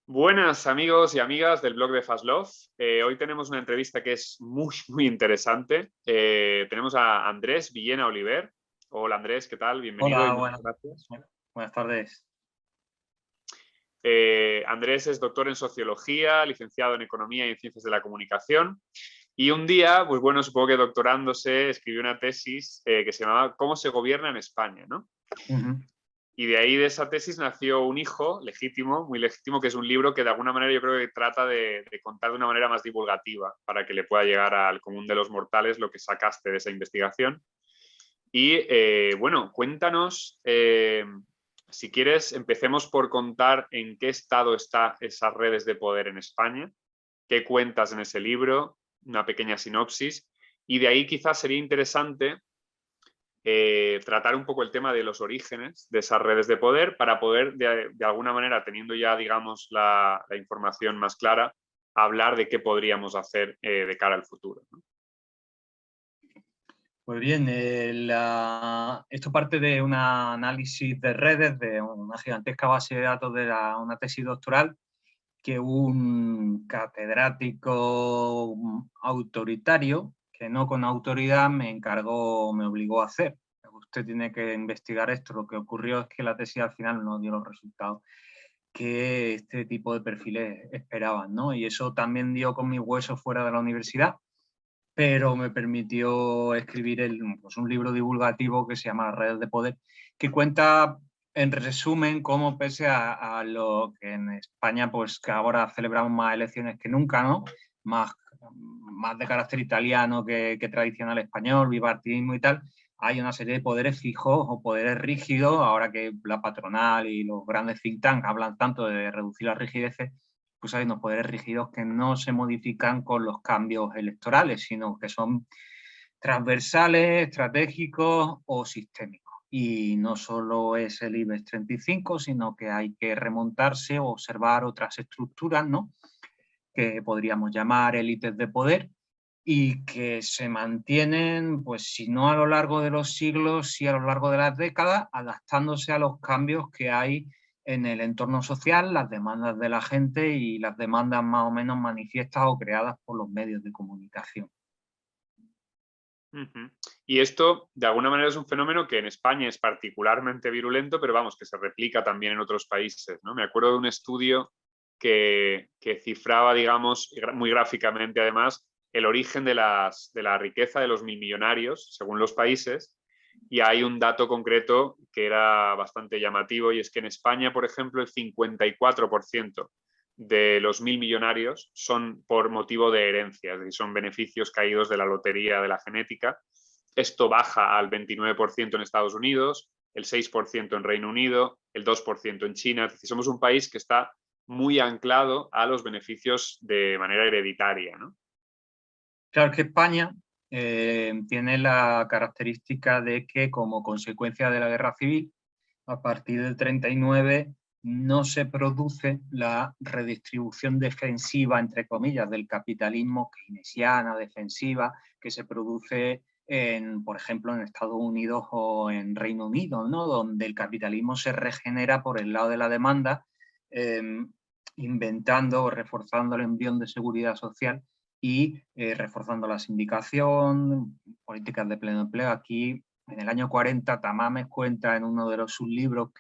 Buenas amigos y amigas del blog de Fast Love. Hoy tenemos una entrevista que es muy interesante. Tenemos a Andrés Villena Oliver. Hola Andrés, ¿qué tal? Bienvenido y Hola, muchas gracias. buenas tardes. Andrés es doctor en Sociología, licenciado en Economía y en Ciencias de la Comunicación. Y un día, pues bueno, supongo que doctorándose, escribió una tesis que se llamaba ¿Cómo se gobierna en España?, ¿no? Ujú. Y de ahí, de esa tesis, nació un hijo legítimo, muy legítimo, que es un libro que de alguna manera yo creo que trata de contar de una manera más divulgativa para que le pueda llegar al común de los mortales lo que sacaste de esa investigación. Y bueno, cuéntanos, si quieres, empecemos por contar en qué estado están esas redes de poder en España, qué cuentas en ese libro, una pequeña sinopsis, y de ahí quizás sería interesante tratar un poco el tema de los orígenes de esas redes de poder para poder, de alguna manera, teniendo ya, digamos, la información más clara, hablar de qué podríamos hacer de cara al futuro, ¿no? Pues bien, esto parte de un análisis de redes, de una gigantesca base de datos de una tesis doctoral que un catedrático autoritario, que no con autoridad, me obligó a hacer. Usted tiene que investigar esto. Lo que ocurrió es que la tesis al final no dio los resultados que este tipo de perfiles esperaban, ¿no? Y eso también dio con mis huesos fuera de la universidad, pero me permitió escribir pues un libro divulgativo que se llama Las redes de poder, que cuenta en resumen cómo pese a lo que en España, pues que ahora celebramos más elecciones que nunca, ¿no? Más de carácter italiano que tradicional español, bipartidismo y tal, hay una serie de poderes fijos o poderes rígidos, ahora que la patronal y los grandes think tanks hablan tanto de reducir las rigideces, pues hay unos poderes rígidos que no se modifican con los cambios electorales, sino que son transversales, estratégicos o sistémicos. Y no solo es el IBEX 35, sino que hay que remontarse o observar otras estructuras, ¿no?, que podríamos llamar élites de poder y que se mantienen, pues si no a lo largo de los siglos, sí a lo largo de las décadas, adaptándose a los cambios que hay en el entorno social, las demandas de la gente y las demandas más o menos manifiestas o creadas por los medios de comunicación. Ujú. Y esto, de alguna manera, es un fenómeno que en España es particularmente virulento, pero vamos, que se replica también en otros países, ¿no? Me acuerdo de un estudio que cifraba, digamos, muy gráficamente además, el origen de la riqueza de los millonarios según los países, y hay un dato concreto que era bastante llamativo, y es que en España, por ejemplo, el 54% de los 1.000 millonarios son por motivo de herencia, es decir, son beneficios caídos de la lotería de la genética. Esto baja al 29% en Estados Unidos, el 6% en Reino Unido, el 2% en China. Es decir, somos un país que está muy anclado a los beneficios de manera hereditaria, ¿no? Claro que España tiene la característica de que como consecuencia de la guerra civil, a partir del 39 no se produce la redistribución defensiva, entre comillas, del capitalismo keynesiana, defensiva, que se produce, por ejemplo, en Estados Unidos o en Reino Unido, ¿no?, donde el capitalismo se regenera por el lado de la demanda, eh, inventando o reforzando el embrión de seguridad social y reforzando la sindicación, políticas de pleno empleo. Aquí, en el año 40, Tamames cuenta en uno de sus libros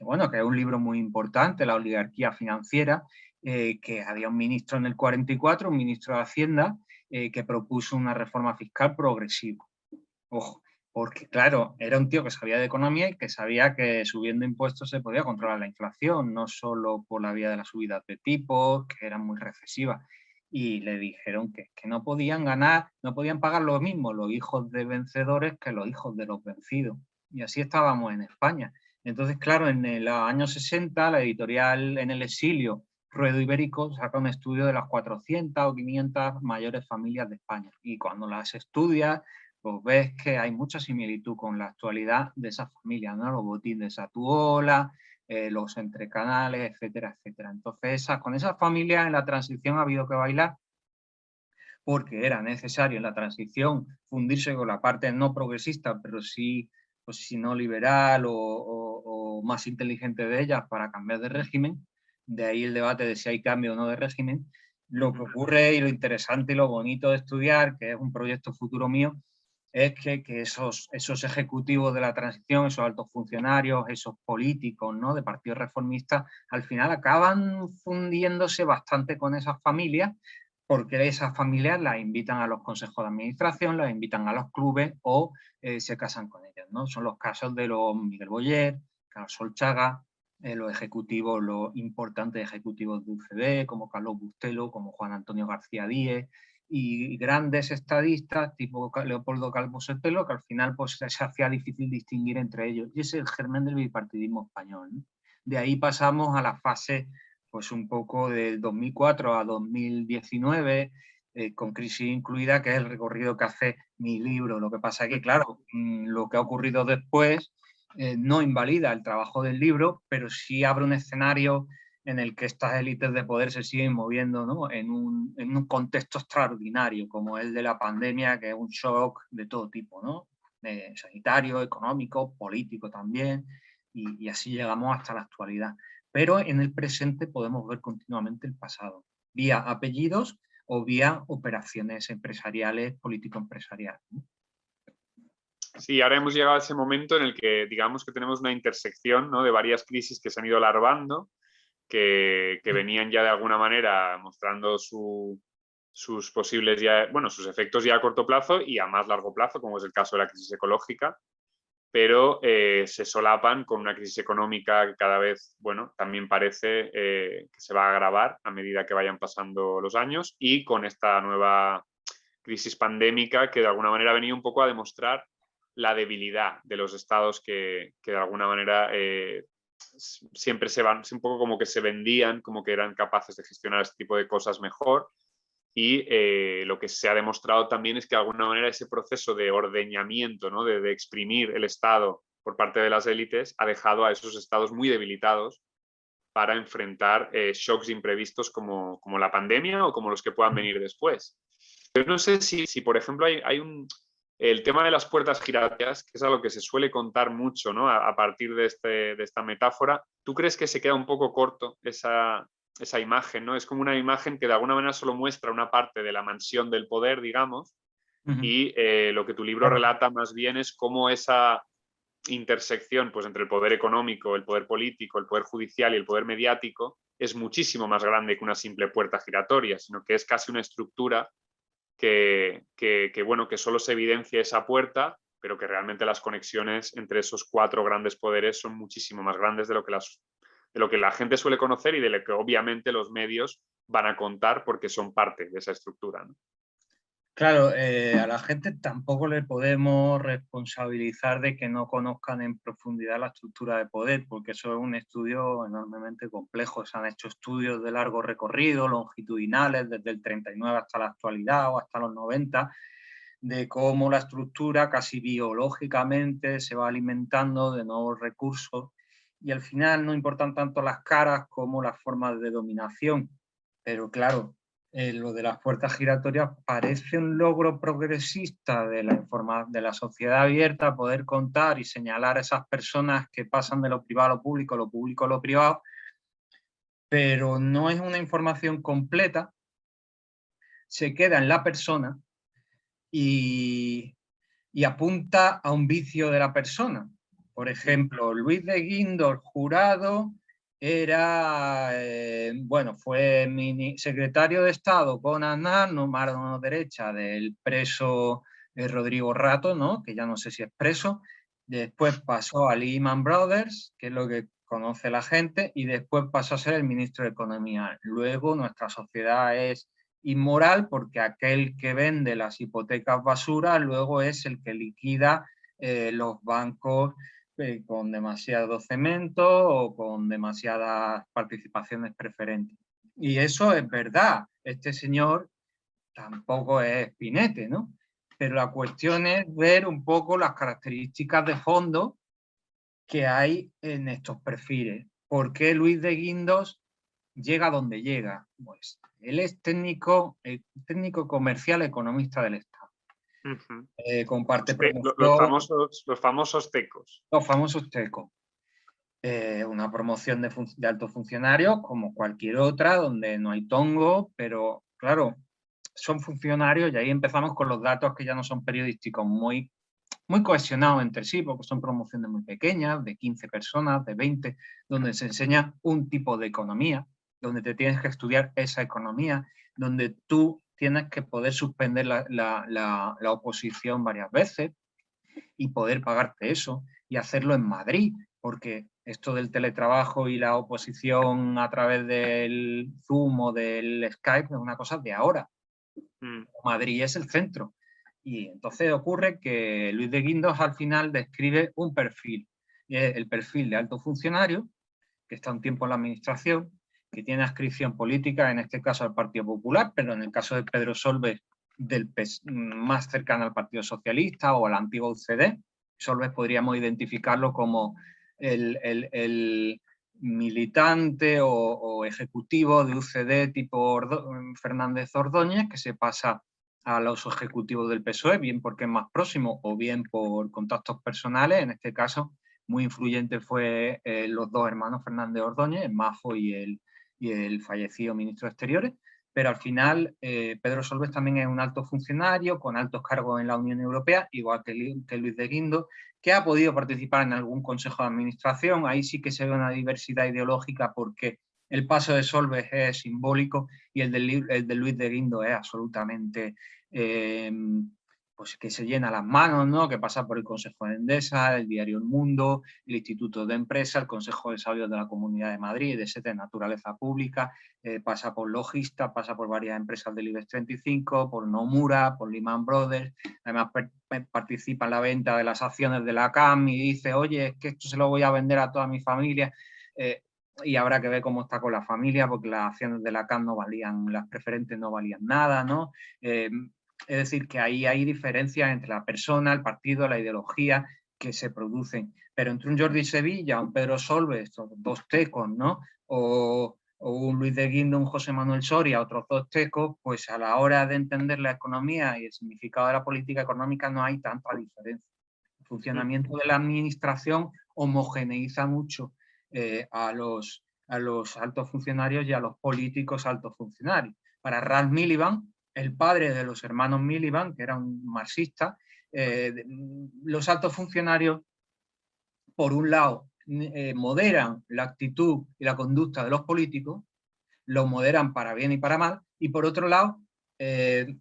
bueno, que es un libro muy importante, La oligarquía financiera, que había un ministro en el 44, un ministro de Hacienda, que propuso una reforma fiscal progresiva. Ojo, porque claro, era un tío que sabía de economía y que sabía que subiendo impuestos se podía controlar la inflación, no solo por la vía de las subidas de tipos, que eran muy recesivas. Y le dijeron que no podían ganar, no podían pagar lo mismo los hijos de vencedores que los hijos de los vencidos. Y así estábamos en España. Entonces, claro, en los años 60, la editorial En el exilio, Ruedo Ibérico, saca un estudio de las 400 o 500 mayores familias de España. Y cuando las estudias, pues ves que hay mucha similitud con la actualidad de esas familias, ¿no? Los botines de Satuola, los entrecanales, etcétera, etcétera. Entonces, con esas familias en la transición ha habido que bailar porque era necesario en la transición fundirse con la parte no progresista, pero sí, pues, si no liberal o más inteligente de ellas para cambiar de régimen. de ahí el debate de si hay cambio o no de régimen. Lo que ocurre y lo interesante y lo bonito de estudiar, que es un proyecto futuro mío, es que esos ejecutivos de la transición, esos altos funcionarios, esos políticos, ¿no?, de partidos reformistas, al final acaban fundiéndose bastante con esas familias, porque esas familias las invitan a los consejos de administración, las invitan a los clubes o se casan con ellas, ¿no? Son los casos de los Miguel Boyer, Carlos Solchaga, los ejecutivos, los importantes ejecutivos de UCD, como Carlos Bustelo, como Juan Antonio García Díez, y grandes estadistas tipo Leopoldo Calvo Sotelo, que al final pues, se hacía difícil distinguir entre ellos. Y ese es el germen del bipartidismo español, ¿no? De ahí pasamos a la fase pues un poco del 2004 a 2019, con crisis incluida, que es el recorrido que hace mi libro. Lo que pasa es que, claro, lo que ha ocurrido después no invalida el trabajo del libro, pero sí abre un escenario en el que estas élites de poder se siguen moviendo, ¿no?, en un contexto extraordinario, como el de la pandemia, que es un shock de todo tipo, ¿no?, sanitario, económico, político también, y así llegamos hasta la actualidad. Pero en el presente podemos ver continuamente el pasado, vía apellidos o vía operaciones empresariales, político-empresariales, ¿no? Sí, ahora hemos llegado a ese momento en el que digamos que tenemos una intersección, ¿no?, de varias crisis que se han ido larvando, que venían ya de alguna manera mostrando sus posibles ya, bueno, sus efectos ya a corto plazo y a más largo plazo, como es el caso de la crisis ecológica, pero se solapan con una crisis económica que cada vez, bueno, también parece que se va a agravar a medida que vayan pasando los años, y con esta nueva crisis pandémica que de alguna manera ha venido un poco a demostrar la debilidad de los estados que de alguna manera siempre se van, un poco como que se vendían, como que eran capaces de gestionar este tipo de cosas mejor. Y lo que se ha demostrado también es que de alguna manera ese proceso de ordeñamiento, ¿no?, de exprimir el Estado por parte de las élites, ha dejado a esos estados muy debilitados para enfrentar shocks imprevistos como la pandemia o como los que puedan venir después. Pero no sé si por ejemplo, el tema de las puertas giratorias, que es algo que se suele contar mucho, ¿no?, a partir de esta metáfora. ¿Tú crees que se queda un poco corto esa imagen, ¿no? Es como una imagen que de alguna manera solo muestra una parte de la mansión del poder, digamos, y lo que tu libro relata más bien es cómo esa intersección, pues, entre el poder económico, el poder político, el poder judicial y el poder mediático es muchísimo más grande que una simple puerta giratoria, sino que es casi una estructura bueno, que solo se evidencia esa puerta, pero que realmente las conexiones entre esos cuatro grandes poderes son muchísimo más grandes de lo que la gente suele conocer y de lo que obviamente los medios van a contar porque son parte de esa estructura, ¿no? Claro, a la gente tampoco le podemos responsabilizar de que no conozcan en profundidad la estructura de poder, porque eso es un estudio enormemente complejo. Se han hecho estudios de largo recorrido, longitudinales, desde el 39 hasta la actualidad o hasta los 90, de cómo la estructura casi biológicamente se va alimentando de nuevos recursos, y al final no importan tanto las caras como las formas de dominación. Pero claro, lo de las puertas giratorias parece un logro progresista de la sociedad abierta, poder contar y señalar a esas personas que pasan de lo privado a lo público a lo privado, pero no es una información completa, se queda en la persona y, y apunta a un vicio de la persona. Por ejemplo, Luis de Guindos, jurado, era, bueno, fue secretario de Estado con Aznar, no mano derecha del preso Rodrigo Rato, ¿no?, que ya no sé si es preso. Después pasó a Lehman Brothers, que es lo que conoce la gente, y después pasó a ser el ministro de Economía. Luego nuestra sociedad es inmoral porque aquel que vende las hipotecas basura luego es el que liquida los bancos con demasiado cemento o con demasiadas participaciones preferentes. Y eso es verdad. Este señor tampoco es Spinetta, ¿no? Pero la cuestión es ver un poco las características de fondo que hay en estos perfiles. ¿Por qué Luis de Guindos llega donde llega? Pues él es técnico comercial, economista del Estado. Comparte promoción. Los famosos tecos. Los famosos tecos. una promoción de altos funcionarios como cualquier otra, donde no hay tongo, pero claro, son funcionarios y ahí empezamos con los datos que ya no son periodísticos, muy cohesionados entre sí, porque son promociones muy pequeñas, de 15 personas, de 20, donde se enseña un tipo de economía, donde te tienes que estudiar esa economía, donde tú tienes que poder suspender la oposición varias veces y poder pagarte eso y hacerlo en Madrid, porque esto del teletrabajo y la oposición a través del Zoom o del Skype es una cosa de ahora. Madrid es el centro. Y entonces ocurre que Luis de Guindos al final describe un perfil, el perfil de alto funcionario, que está un tiempo en la administración, que tiene adscripción política, en este caso al Partido Popular, pero en el caso de Pedro Solbes, más cercano al Partido Socialista o a la antigua UCD. Solbes podríamos identificarlo como el militante o ejecutivo de UCD tipo Fernández Ordóñez, que se pasa a los ejecutivos del PSOE, bien porque es más próximo o bien por contactos personales. En este caso, muy influyente fue los dos hermanos Fernández Ordóñez, el Majo y el fallecido ministro de Exteriores, pero al final Pedro Solbes también es un alto funcionario con altos cargos en la Unión Europea, igual que Luis de Guindos, que ha podido participar en algún consejo de administración. Ahí sí que se ve una diversidad ideológica porque el paso de Solbes es simbólico y el de Luis de Guindos es absolutamente pues que se llena las manos, ¿no? Que pasa por el Consejo de Endesa, el diario El Mundo, el Instituto de Empresa, el Consejo de Sabios de la Comunidad de Madrid, de naturaleza pública, pasa por Logista, pasa por varias empresas del IBEX 35, por Nomura, por Lehman Brothers, además participa en la venta de las acciones de la CAM y dice, oye, es que esto se lo voy a vender a toda mi familia. Y habrá que ver cómo está con la familia, porque las acciones de la CAM no valían, las preferentes no valían nada, ¿no? Es decir, que ahí hay diferencias entre la persona, el partido, la ideología que se producen. Pero entre un Jordi Sevilla, un Pedro Solbes, dos tecos, ¿no? O un Luis de Guindos, un José Manuel Soria, otros dos tecos, pues a la hora de entender la economía y el significado de la política económica no hay tanta diferencia. El funcionamiento de la administración homogeneiza mucho a los altos funcionarios y a los políticos altos funcionarios. Para Ralph Miliband, el padre de los hermanos Miliband, que era un marxista, los altos funcionarios, por un lado, moderan la actitud y la conducta de los políticos, lo moderan para bien y para mal, y por otro lado,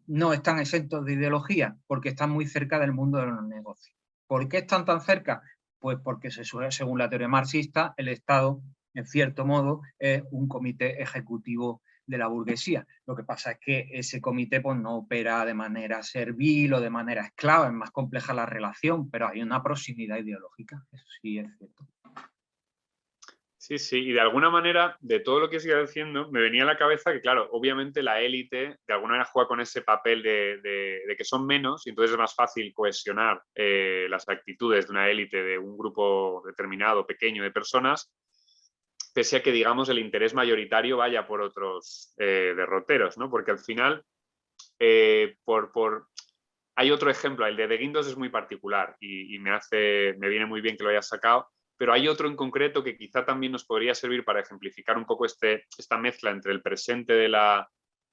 no están exentos de ideología, porque están muy cerca del mundo de los negocios. ¿Por qué están tan cerca? Pues porque según la teoría marxista, el Estado, en cierto modo, es un comité ejecutivo de la burguesía. Lo que pasa es que ese comité pues, no opera de manera servil o de manera esclava, es más compleja la relación, pero hay una proximidad ideológica, eso sí es cierto. Sí, sí, y de alguna manera, de todo lo que sigue diciendo, me venía a la cabeza que, claro, obviamente la élite de alguna manera juega con ese papel de que son menos y entonces es más fácil cohesionar las actitudes de una élite, de un grupo determinado, pequeño de personas, pese a que, digamos, el interés mayoritario vaya por otros derroteros, ¿no? Porque al final, hay otro ejemplo, el de Guindos es muy particular y me viene muy bien que lo hayas sacado, pero hay otro en concreto que quizá también nos podría servir para ejemplificar un poco esta mezcla entre el presente de las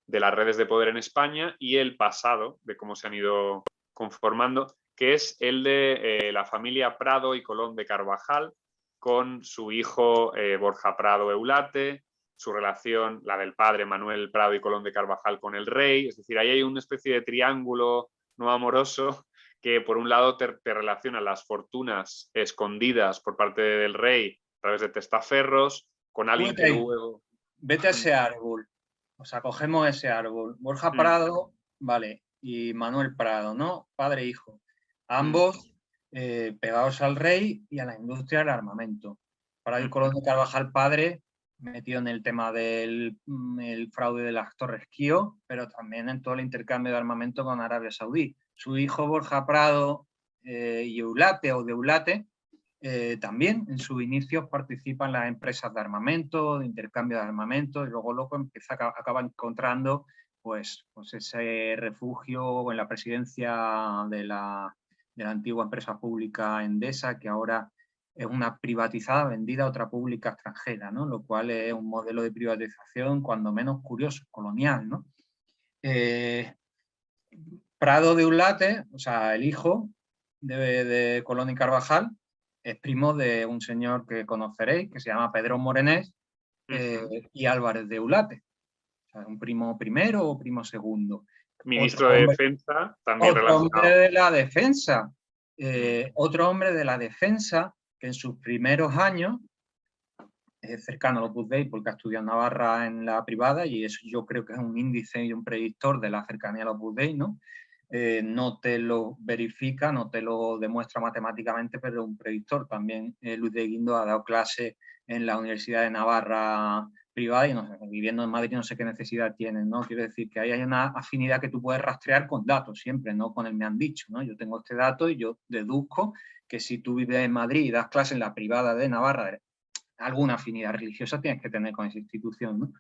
redes de poder en España y el pasado, de cómo se han ido conformando, que es el de la familia Prado y Colón de Carvajal, con su hijo Borja Prado Eulate, su relación, la del padre Manuel Prado y Colón de Carvajal con el rey, es decir, ahí hay una especie de triángulo no amoroso que por un lado te relaciona las fortunas escondidas por parte del rey a través de testaferros con alguien que luego... Vete a ese árbol, o sea, cogemos ese árbol. Borja Prado, vale, y Manuel Prado, ¿no? Padre e hijo. Ambos pegados al rey y a la industria del armamento. Para el Colón de Carvajal padre, metido en el tema del fraude de las Torres Kío, pero también en todo el intercambio de armamento con Arabia Saudí. Su hijo Borja Prado y Eulate o de Eulate también en sus inicios participa en las empresas de armamento, de intercambio de armamento, y luego acaba encontrando pues ese refugio en la presidencia de la antigua empresa pública Endesa, que ahora es una privatizada vendida a otra pública extranjera, ¿no? Lo cual es un modelo de privatización cuando menos curioso, colonial, ¿no? Prado de Ulate, o sea, el hijo de Colón y Carvajal, es primo de un señor que conoceréis, que se llama Pedro Morenés, y Álvarez de Ulate. O sea, un primo primero o primo segundo. Ministro de Defensa, también otro relacionado. hombre de la defensa. Otro hombre de la defensa que en sus primeros años, cercano a los Buddeis, porque ha estudiado en Navarra en la privada, y eso yo creo que es un índice y un predictor de la cercanía a los Buddeis, ¿no? No te lo verifica, no te lo demuestra matemáticamente, pero es un predictor. También Luis de Guindos ha dado clases en la Universidad de Navarra privada y no sé, viviendo en Madrid no sé qué necesidad tienen, ¿no? Quiero decir que ahí hay una afinidad que tú puedes rastrear con datos siempre, no con el me han dicho, ¿no? Yo tengo este dato y yo deduzco que si tú vives en Madrid y das clases en la privada de Navarra, alguna afinidad religiosa tienes que tener con esa institución, ¿no?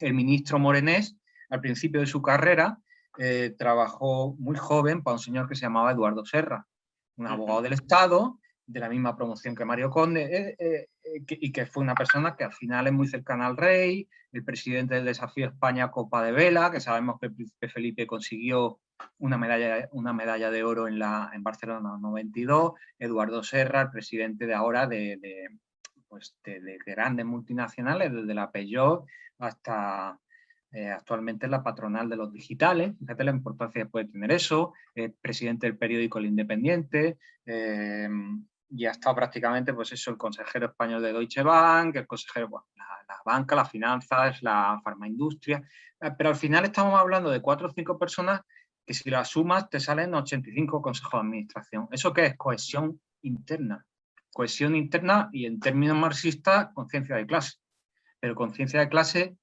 El ministro Morenés, al principio de su carrera, trabajó muy joven para un señor que se llamaba Eduardo Serra, un abogado del Estado, de la misma promoción que Mario Conde, y que fue una persona que al final es muy cercana al rey, el presidente del Desafío España Copa de Vela, que sabemos que el príncipe Felipe consiguió una medalla de oro en Barcelona 92, Eduardo Serra, el presidente de ahora de grandes multinacionales, desde la Peugeot hasta actualmente la patronal de los digitales. Fíjate la importancia que puede tener eso, presidente del periódico El Independiente, y ha estado prácticamente, pues eso, el consejero español de Deutsche Bank, el consejero, bueno, la banca, las finanzas, la farmaindustria, pero al final estamos hablando de 4 o 5 personas que si las sumas te salen 85 consejos de administración. ¿Eso qué es? Cohesión interna. Cohesión interna y en términos marxistas, conciencia de clase. Pero conciencia de clase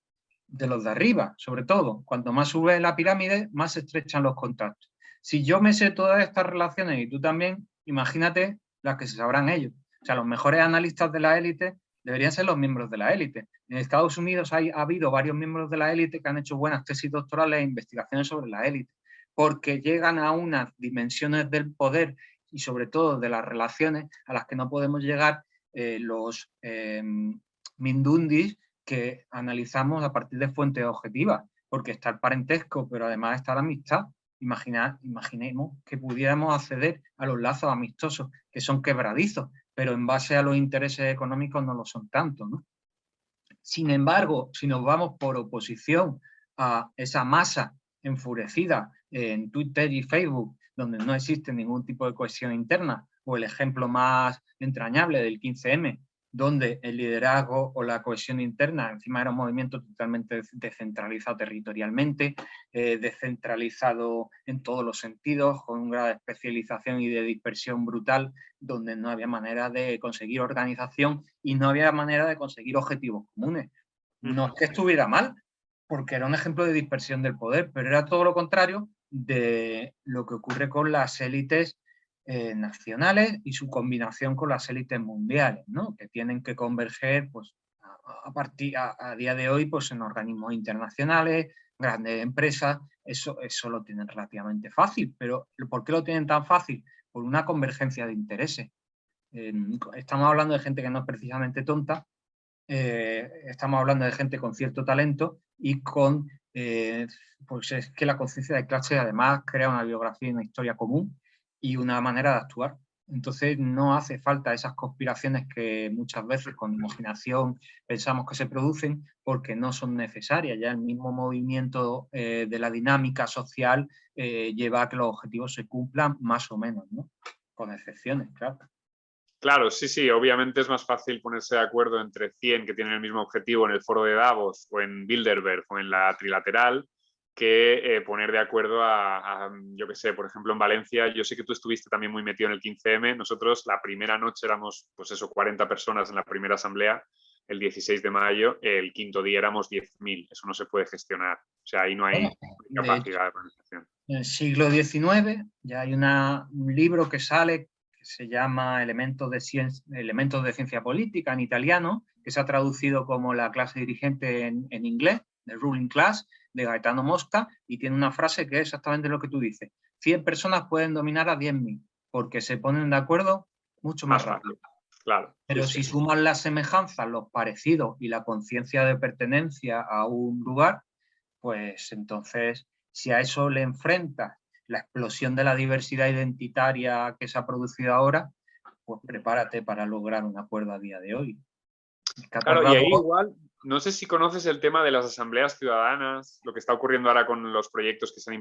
de los de arriba, sobre todo. Cuanto más sube la pirámide, más se estrechan los contactos. Si yo me sé todas estas relaciones y tú también, imagínate las que se sabrán ellos. O sea, los mejores analistas de la élite deberían ser los miembros de la élite. En Estados Unidos ha habido varios miembros de la élite que han hecho buenas tesis doctorales e investigaciones sobre la élite, porque llegan a unas dimensiones del poder y sobre todo de las relaciones a las que no podemos llegar los mindundis que analizamos a partir de fuentes objetivas, porque está el parentesco, pero además está la amistad. Imaginemos que pudiéramos acceder a los lazos amistosos, que son quebradizos, pero en base a los intereses económicos no lo son tanto, ¿no? Sin embargo, si nos vamos por oposición a esa masa enfurecida en Twitter y Facebook, donde no existe ningún tipo de cohesión interna, o el ejemplo más entrañable del 15M, donde el liderazgo o la cohesión interna encima era un movimiento totalmente descentralizado territorialmente, descentralizado en todos los sentidos, con un grado de especialización y de dispersión brutal, donde no había manera de conseguir organización y no había manera de conseguir objetivos comunes. No es que estuviera mal, porque era un ejemplo de dispersión del poder, pero era todo lo contrario de lo que ocurre con las élites nacionales y su combinación con las élites mundiales, ¿no? Que tienen que converger pues, a día de hoy pues, en organismos internacionales, grandes empresas. Eso lo tienen relativamente fácil, pero ¿por qué lo tienen tan fácil? Por una convergencia de intereses. Estamos hablando de gente que no es precisamente tonta, estamos hablando de gente con cierto talento y con, pues es que la conciencia de clase además crea una biografía y una historia común y una manera de actuar. Entonces no hace falta esas conspiraciones que muchas veces con imaginación pensamos que se producen porque no son necesarias. Ya el mismo movimiento de la dinámica social lleva a que los objetivos se cumplan más o menos, ¿no? Con excepciones, claro. Claro, sí, sí, obviamente es más fácil ponerse de acuerdo entre 100 que tienen el mismo objetivo en el foro de Davos o en Bilderberg o en la trilateral que poner de acuerdo yo qué sé, por ejemplo en Valencia, yo sé que tú estuviste también muy metido en el 15M, nosotros la primera noche éramos, pues eso, 40 personas en la primera asamblea, el 16 de mayo, el quinto día éramos 10.000, eso no se puede gestionar, o sea, ahí no hay capacidad de organización. En el siglo XIX ya hay un libro que sale que se llama Elementos de Ciencia Política en italiano, que se ha traducido como La clase dirigente en inglés, The Ruling Class, de Gaetano Mosca, y tiene una frase que es exactamente lo que tú dices. 100 personas pueden dominar a 10.000, porque se ponen de acuerdo mucho más rápido. Claro. Pero Sí, si sí. sumas las semejanzas, los parecidos y la conciencia de pertenencia a un lugar, pues entonces, si a eso le enfrentas la explosión de la diversidad identitaria que se ha producido ahora, pues prepárate para lograr un acuerdo a día de hoy. Es que ha Claro, y tardado. ahí igual, no sé si conoces el tema de las asambleas ciudadanas, lo que está ocurriendo ahora con los proyectos que se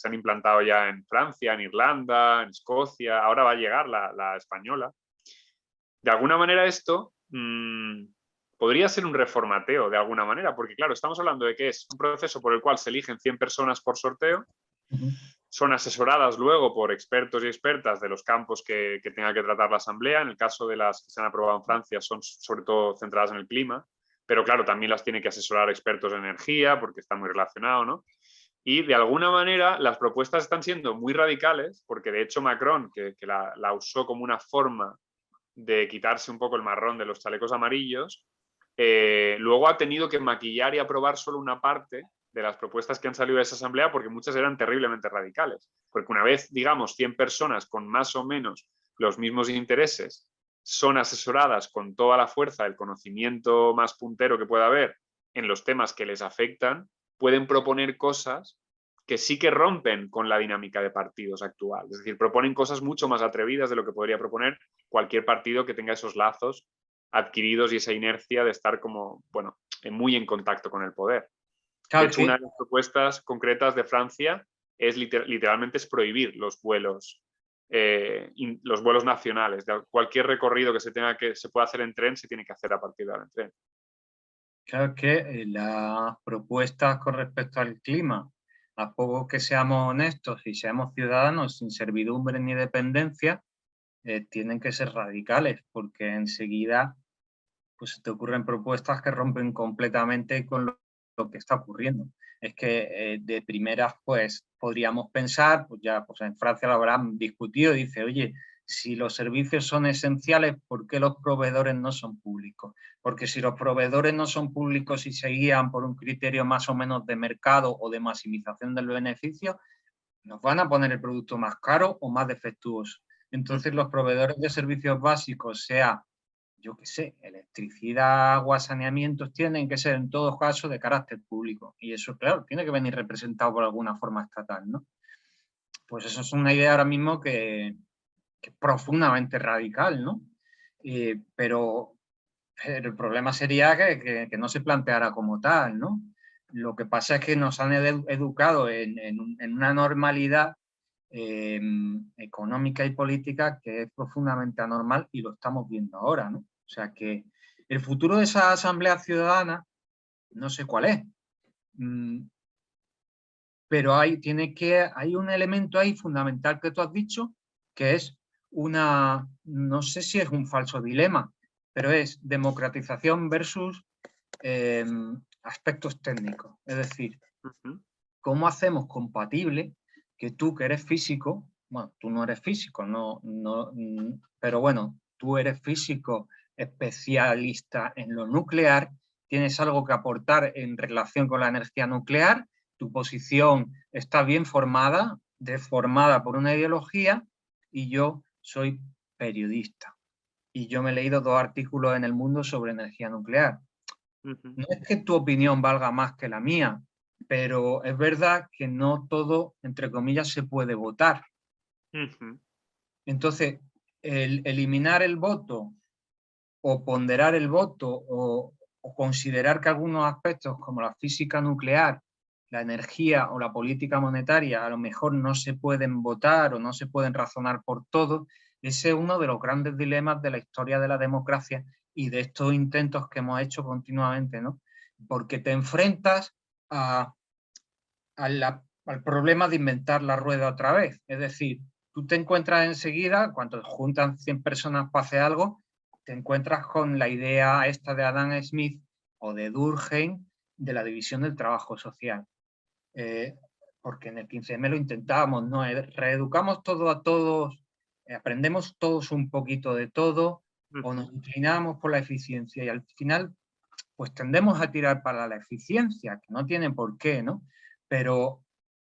han implantado ya en Francia, en Irlanda, en Escocia, ahora va a llegar la española. De alguna manera esto podría ser un reformateo, de alguna manera, porque claro, estamos hablando de que es un proceso por el cual se eligen 100 personas por sorteo, son asesoradas luego por expertos y expertas de los campos que tenga que tratar la Asamblea. En el caso de las que se han aprobado en Francia son sobre todo centradas en el clima, pero claro, también las tiene que asesorar expertos en energía porque está muy relacionado, ¿no? Y de alguna manera las propuestas están siendo muy radicales, porque de hecho Macron, que la usó como una forma de quitarse un poco el marrón de los chalecos amarillos, luego ha tenido que maquillar y aprobar solo una parte de las propuestas que han salido de esa asamblea porque muchas eran terriblemente radicales. Porque una vez, digamos, 100 personas con más o menos los mismos intereses son asesoradas con toda la fuerza del conocimiento más puntero que pueda haber en los temas que les afectan, pueden proponer cosas que sí que rompen con la dinámica de partidos actual. Es decir, proponen cosas mucho más atrevidas de lo que podría proponer cualquier partido que tenga esos lazos adquiridos y esa inercia de estar como, bueno, muy en contacto con el poder. De Claro hecho, una que, de las propuestas concretas de Francia es literalmente es prohibir los vuelos nacionales. De cualquier recorrido que se pueda hacer en tren se tiene que hacer a partir de ahora en tren. claro que las propuestas con respecto al clima, a poco que seamos honestos y seamos ciudadanos sin servidumbre ni dependencia, tienen que ser radicales, porque enseguida pues se te ocurren propuestas que rompen completamente con lo que está ocurriendo. Es que de primeras, pues podríamos pensar, pues ya pues en Francia lo habrán discutido, dice, oye, si los servicios son esenciales, ¿por qué los proveedores no son públicos? Porque si los proveedores no son públicos y se guían por un criterio más o menos de mercado o de maximización del beneficio, nos van a poner el producto más caro o más defectuoso. Entonces los proveedores de servicios básicos, sea yo qué sé, electricidad, agua, saneamientos, tienen que ser en todos casos de carácter público. Y eso, claro, tiene que venir representado por alguna forma estatal, ¿no? Pues eso es una idea ahora mismo que es profundamente radical, ¿no? Pero el problema sería que no se planteara como tal, ¿no? Lo que pasa es que nos han educado en una normalidad económica y política que es profundamente anormal y lo estamos viendo ahora, ¿no? O sea que el futuro de esa asamblea ciudadana no sé cuál es, pero hay un elemento ahí fundamental que tú has dicho, que es no sé si es un falso dilema, pero es democratización versus eh, aspectos técnicos. Es decir, ¿cómo hacemos compatible que tú que eres físico, bueno, tú no eres físico, pero bueno, tú eres físico especialista en lo nuclear, tienes algo que aportar en relación con la energía nuclear, tu posición está bien formada, deformada por una ideología, y yo soy periodista. Y yo me he leído 2 artículos en El Mundo sobre energía nuclear. No es que tu opinión valga más que la mía, pero es verdad que no todo, entre comillas, se puede votar. Entonces, el eliminar el voto o ponderar el voto o considerar que algunos aspectos como la física nuclear, la energía o la política monetaria a lo mejor no se pueden votar o no se pueden razonar por todo, ese es uno de los grandes dilemas de la historia de la democracia y de estos intentos que hemos hecho continuamente, ¿no? Porque te enfrentas a, al problema de inventar la rueda otra vez. Es decir, tú te encuentras enseguida, cuando juntan 100 personas para hacer algo, te encuentras con la idea esta de Adam Smith o de Durkheim de la división del trabajo social. Porque en el 15M lo intentábamos, ¿no? Reeducamos todo a todos, aprendemos todos un poquito de todo, o nos inclinamos por la eficiencia y al final pues tendemos a tirar para la eficiencia, que no tiene por qué, ¿no? Pero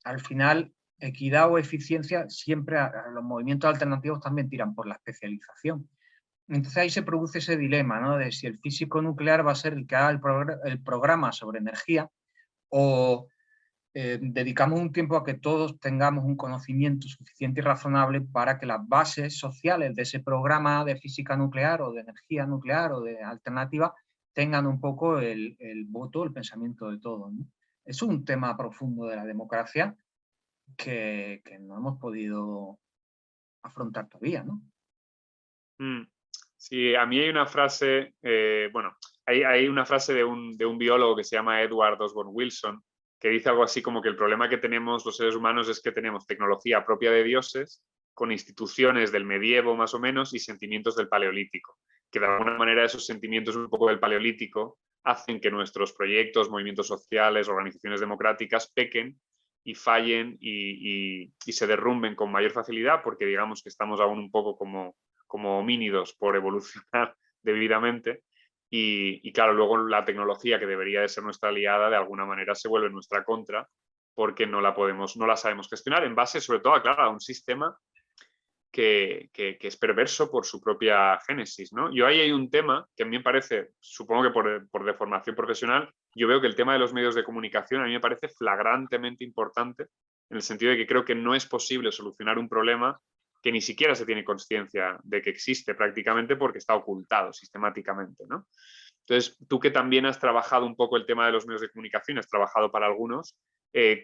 al final, equidad o eficiencia, siempre los movimientos alternativos también tiran por la especialización. Entonces ahí se produce ese dilema, ¿no? De si el físico nuclear va a ser el que haga el programa sobre energía o dedicamos un tiempo a que todos tengamos un conocimiento suficiente y razonable para que las bases sociales de ese programa de física nuclear o de energía nuclear o de alternativa tengan un poco el voto, el pensamiento de todos, ¿no? Es un tema profundo de la democracia que no hemos podido afrontar todavía, ¿no? Mm. Sí, a mí hay una frase, bueno, hay una frase de un biólogo que se llama Edward Osborne Wilson, que dice algo así como que el problema que tenemos los seres humanos es que tenemos tecnología propia de dioses, con instituciones del medievo más o menos y sentimientos del paleolítico, que de alguna manera esos sentimientos un poco del paleolítico hacen que nuestros proyectos, movimientos sociales, organizaciones democráticas pequen y fallen y se derrumben con mayor facilidad porque digamos que estamos aún un poco como homínidos por evolucionar debidamente. Y claro, luego la tecnología que debería de ser nuestra aliada de alguna manera se vuelve nuestra contra porque no la sabemos gestionar en base sobre todo, claro, a un sistema que es perverso por su propia génesis, ¿no? Yo ahí hay un tema que a mí me parece, supongo que por deformación profesional, yo veo que el tema de los medios de comunicación a mí me parece flagrantemente importante en el sentido de que creo que no es posible solucionar un problema que ni siquiera se tiene conciencia de que existe prácticamente porque está ocultado sistemáticamente, ¿no? Entonces, tú que también has trabajado un poco el tema de los medios de comunicación, has trabajado para algunos,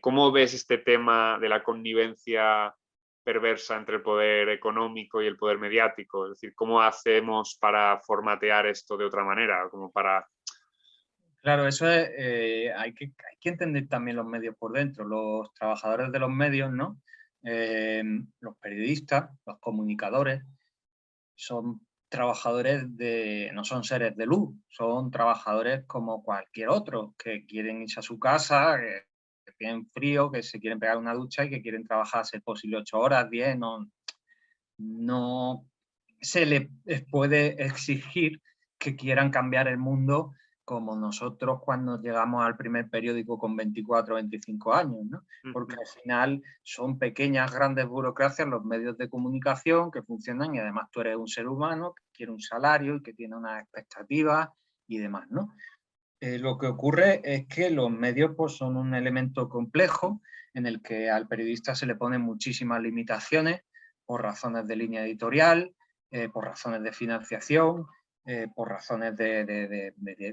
¿cómo ves este tema de la connivencia perversa entre el poder económico y el poder mediático? Es decir, ¿cómo hacemos para formatear esto de otra manera? Como para... Claro, eso es, hay que entender también los medios por dentro, los trabajadores de los medios, ¿no? Los periodistas, los comunicadores, son trabajadores no son seres de luz, son trabajadores como cualquier otro, que quieren irse a su casa, que tienen frío, que se quieren pegar una ducha y que quieren trabajar, a ser posible, 8 horas, 10, no se les puede exigir que quieran cambiar el mundo como nosotros cuando llegamos al primer periódico con 24 o 25 años, ¿no? Porque al final son pequeñas, grandes burocracias los medios de comunicación que funcionan y además tú eres un ser humano que quiere un salario y que tiene unas expectativas y demás, ¿no? Lo que ocurre es que los medios pues, son un elemento complejo en el que al periodista se le ponen muchísimas limitaciones por razones de línea editorial, por razones de financiación, por razones de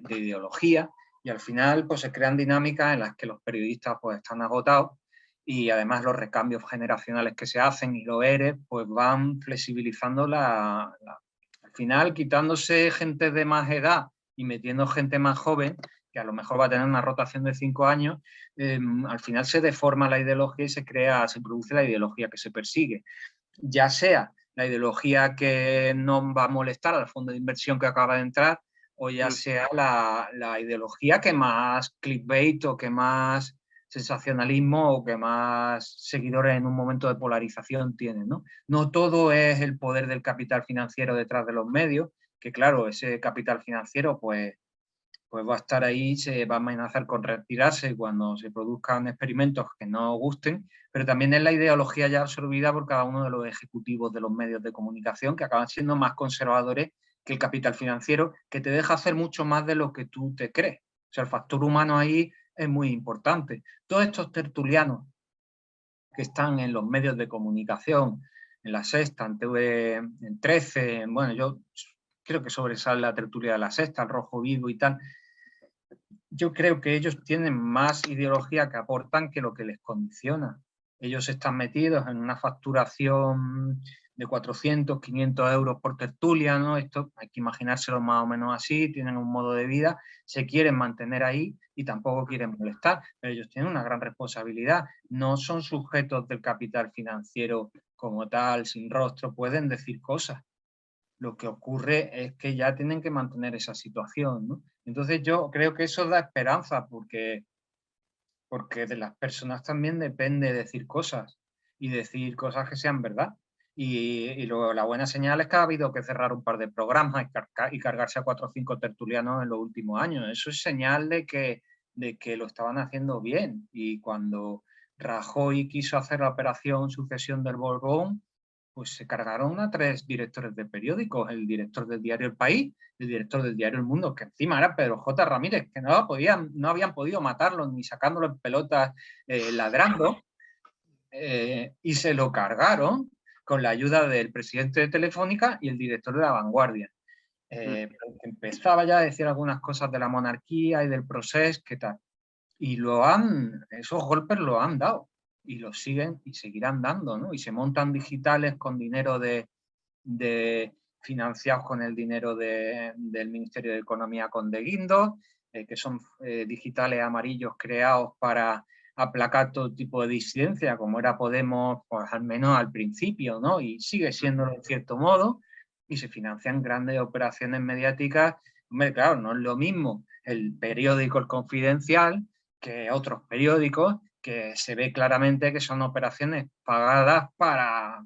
ideología, y al final pues, se crean dinámicas en las que los periodistas pues, están agotados y además los recambios generacionales que se hacen y los ERE pues, van flexibilizando al final quitándose gente de más edad y metiendo gente más joven, que a lo mejor va a tener una rotación de 5 años, al final se deforma la ideología y se produce la ideología que se persigue. Ya sea la ideología que no va a molestar al fondo de inversión que acaba de entrar, o ya sea la ideología que más clickbait o que más sensacionalismo o que más seguidores en un momento de polarización tiene, ¿no? No todo es el poder del capital financiero detrás de los medios, que claro, ese capital financiero pues va a estar ahí, se va a amenazar con retirarse cuando se produzcan experimentos que no gusten, pero también es la ideología ya absorbida por cada uno de los ejecutivos de los medios de comunicación que acaban siendo más conservadores que el capital financiero, que te deja hacer mucho más de lo que tú te crees. O sea, el factor humano ahí es muy importante. Todos estos tertulianos que están en los medios de comunicación, en La Sexta, en TV, en 13, bueno, yo creo que sobresale la tertulia de La Sexta, el Rojo Vivo y tal. Yo creo que ellos tienen más ideología que aportan que lo que les condiciona. Ellos están metidos en una facturación de 400, 500 euros por tertulia, ¿no? Esto hay que imaginárselo más o menos así, tienen un modo de vida, se quieren mantener ahí y tampoco quieren molestar, pero ellos tienen una gran responsabilidad, no son sujetos del capital financiero como tal, sin rostro, pueden decir cosas. Lo que ocurre es que ya tienen que mantener esa situación, ¿no? Entonces yo creo que eso da esperanza porque de las personas también depende decir cosas y decir cosas que sean verdad. Y luego la buena señal es que ha habido que cerrar un par de programas y cargarse a 4 o 5 tertulianos en los últimos años. Eso es señal de que lo estaban haciendo bien. Y cuando Rajoy quiso hacer la operación sucesión del Borbón, pues se cargaron a 3 directores de periódicos, el director del diario El País, el director del diario El Mundo, que encima era Pedro J. Ramírez, que no habían podido matarlo ni sacándolo en pelotas ladrando, y se lo cargaron con la ayuda del presidente de Telefónica y el director de La Vanguardia. Empezaba ya a decir algunas cosas de la monarquía y del proceso, ¿qué tal? Y esos golpes lo han dado y los siguen y seguirán dando, ¿no? Y se montan digitales con dinero financiados con el dinero del Ministerio de Economía con De Guindos, que son digitales amarillos creados para aplacar todo tipo de disidencia, como era Podemos, pues al menos al principio, ¿no? Y sigue siendo en cierto modo, y se financian grandes operaciones mediáticas. Hombre, claro, no es lo mismo el periódico El Confidencial que otros periódicos, que se ve claramente que son operaciones pagadas para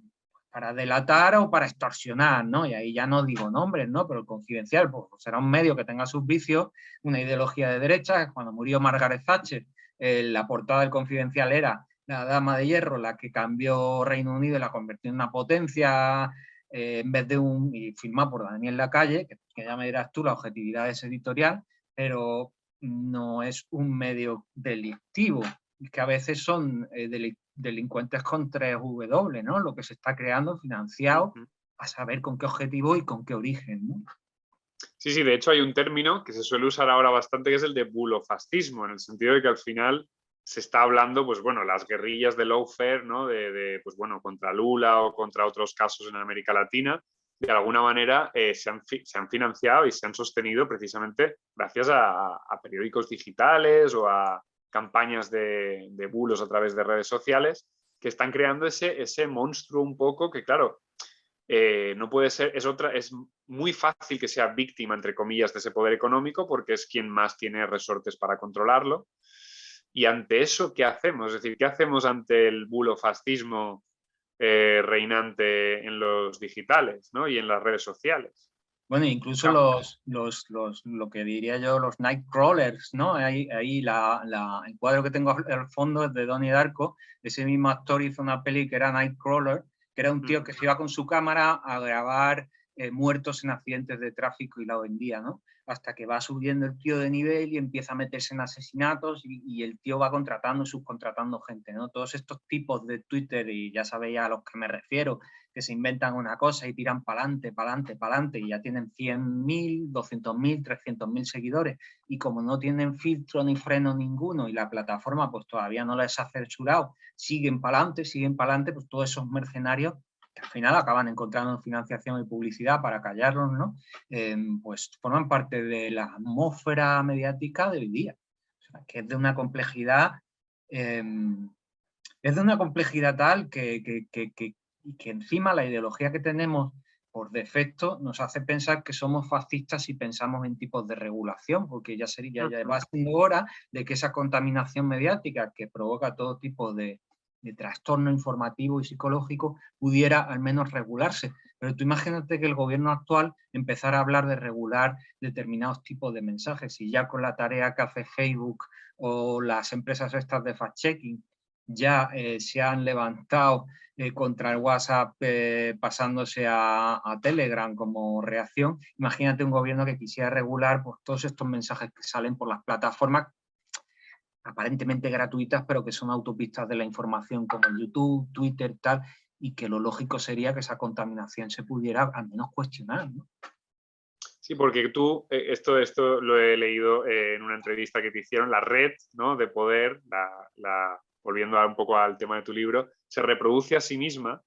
delatar o para extorsionar, ¿no? Y ahí ya no digo nombres, ¿no? Pero El Confidencial pues, será un medio que tenga sus vicios, una ideología de derecha. Cuando murió Margaret Thatcher, la portada del Confidencial era la dama de hierro, la que cambió Reino Unido y la convirtió en una potencia, en vez de y firmado por Daniel Lacalle, que ya me dirás tú la objetividad de ese editorial, pero no es un medio delictivo, que a veces son delincuentes con 3W, ¿no? Lo que se está creando, financiado, a saber con qué objetivo y con qué origen, ¿no? Sí, sí, de hecho hay un término que se suele usar ahora bastante, que es el de bulofascismo, en el sentido de que al final se está hablando, pues bueno, las guerrillas de lawfare, ¿no? Pues bueno, contra Lula o contra otros casos en América Latina, de alguna manera se han financiado y se han sostenido precisamente gracias a periódicos digitales o a campañas de bulos a través de redes sociales que están creando ese monstruo un poco que, claro, no puede ser, es muy fácil que sea víctima, entre comillas, de ese poder económico porque es quien más tiene resortes para controlarlo. Y ante eso, ¿qué hacemos? Es decir, ¿qué hacemos ante el bulofascismo reinante en los digitales, ¿no? Y en las redes sociales? Bueno, incluso lo que diría yo, los Nightcrawlers, ¿no? Ahí el cuadro que tengo al fondo es de Donnie Darko. Ese mismo actor hizo una peli que era Nightcrawler, que era un tío que se iba con su cámara a grabar muertos en accidentes de tráfico y la vendía, ¿no? Hasta que va subiendo el tío de nivel y empieza a meterse en asesinatos y el tío va subcontratando gente, ¿no? Todos estos tipos de Twitter, y ya sabéis a los que me refiero, que se inventan una cosa y tiran para adelante, y ya tienen 100.000, 200.000, 300.000 seguidores, y como no tienen filtro ni freno ninguno y la plataforma pues todavía no les ha censurado, siguen para adelante, pues todos esos mercenarios que al final acaban encontrando financiación y publicidad para callarlos, ¿no? Pues forman parte de la atmósfera mediática de hoy día. O sea, que es de una complejidad tal que encima la ideología que tenemos por defecto nos hace pensar que somos fascistas si pensamos en tipos de regulación, porque ya va siendo hora de que esa contaminación mediática que provoca todo tipo de trastorno informativo y psicológico pudiera al menos regularse. Pero tú imagínate que el gobierno actual empezara a hablar de regular determinados tipos de mensajes, y ya con la tarea que hace Facebook o las empresas estas de fact-checking ya se han levantado contra el WhatsApp, pasándose a Telegram como reacción. Imagínate un gobierno que quisiera regular pues, todos estos mensajes que salen por las plataformas aparentemente gratuitas, pero que son autopistas de la información como YouTube, Twitter, tal, y que lo lógico sería que esa contaminación se pudiera al menos cuestionar, ¿no? Sí, porque tú, esto lo he leído en una entrevista que te hicieron, la red, ¿no? De poder, volviendo un poco al tema de tu libro, se reproduce a sí misma,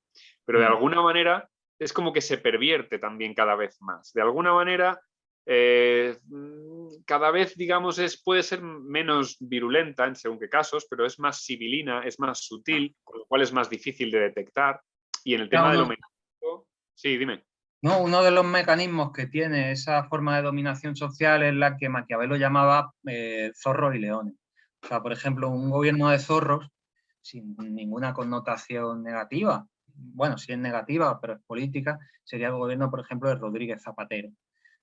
pero de alguna manera es como que se pervierte también cada vez más. De alguna manera, cada vez, digamos, puede ser menos virulenta en según qué casos, pero es más sibilina, es más sutil, con lo cual es más difícil de detectar. Y en el tema de lo mediático, sí, dime. No, uno de los mecanismos que tiene esa forma de dominación social es la que Maquiavelo llamaba zorros y leones. O sea, por ejemplo, un gobierno de zorros, sin ninguna connotación negativa, bueno, sí es negativa, pero es política, sería el gobierno, por ejemplo, de Rodríguez Zapatero.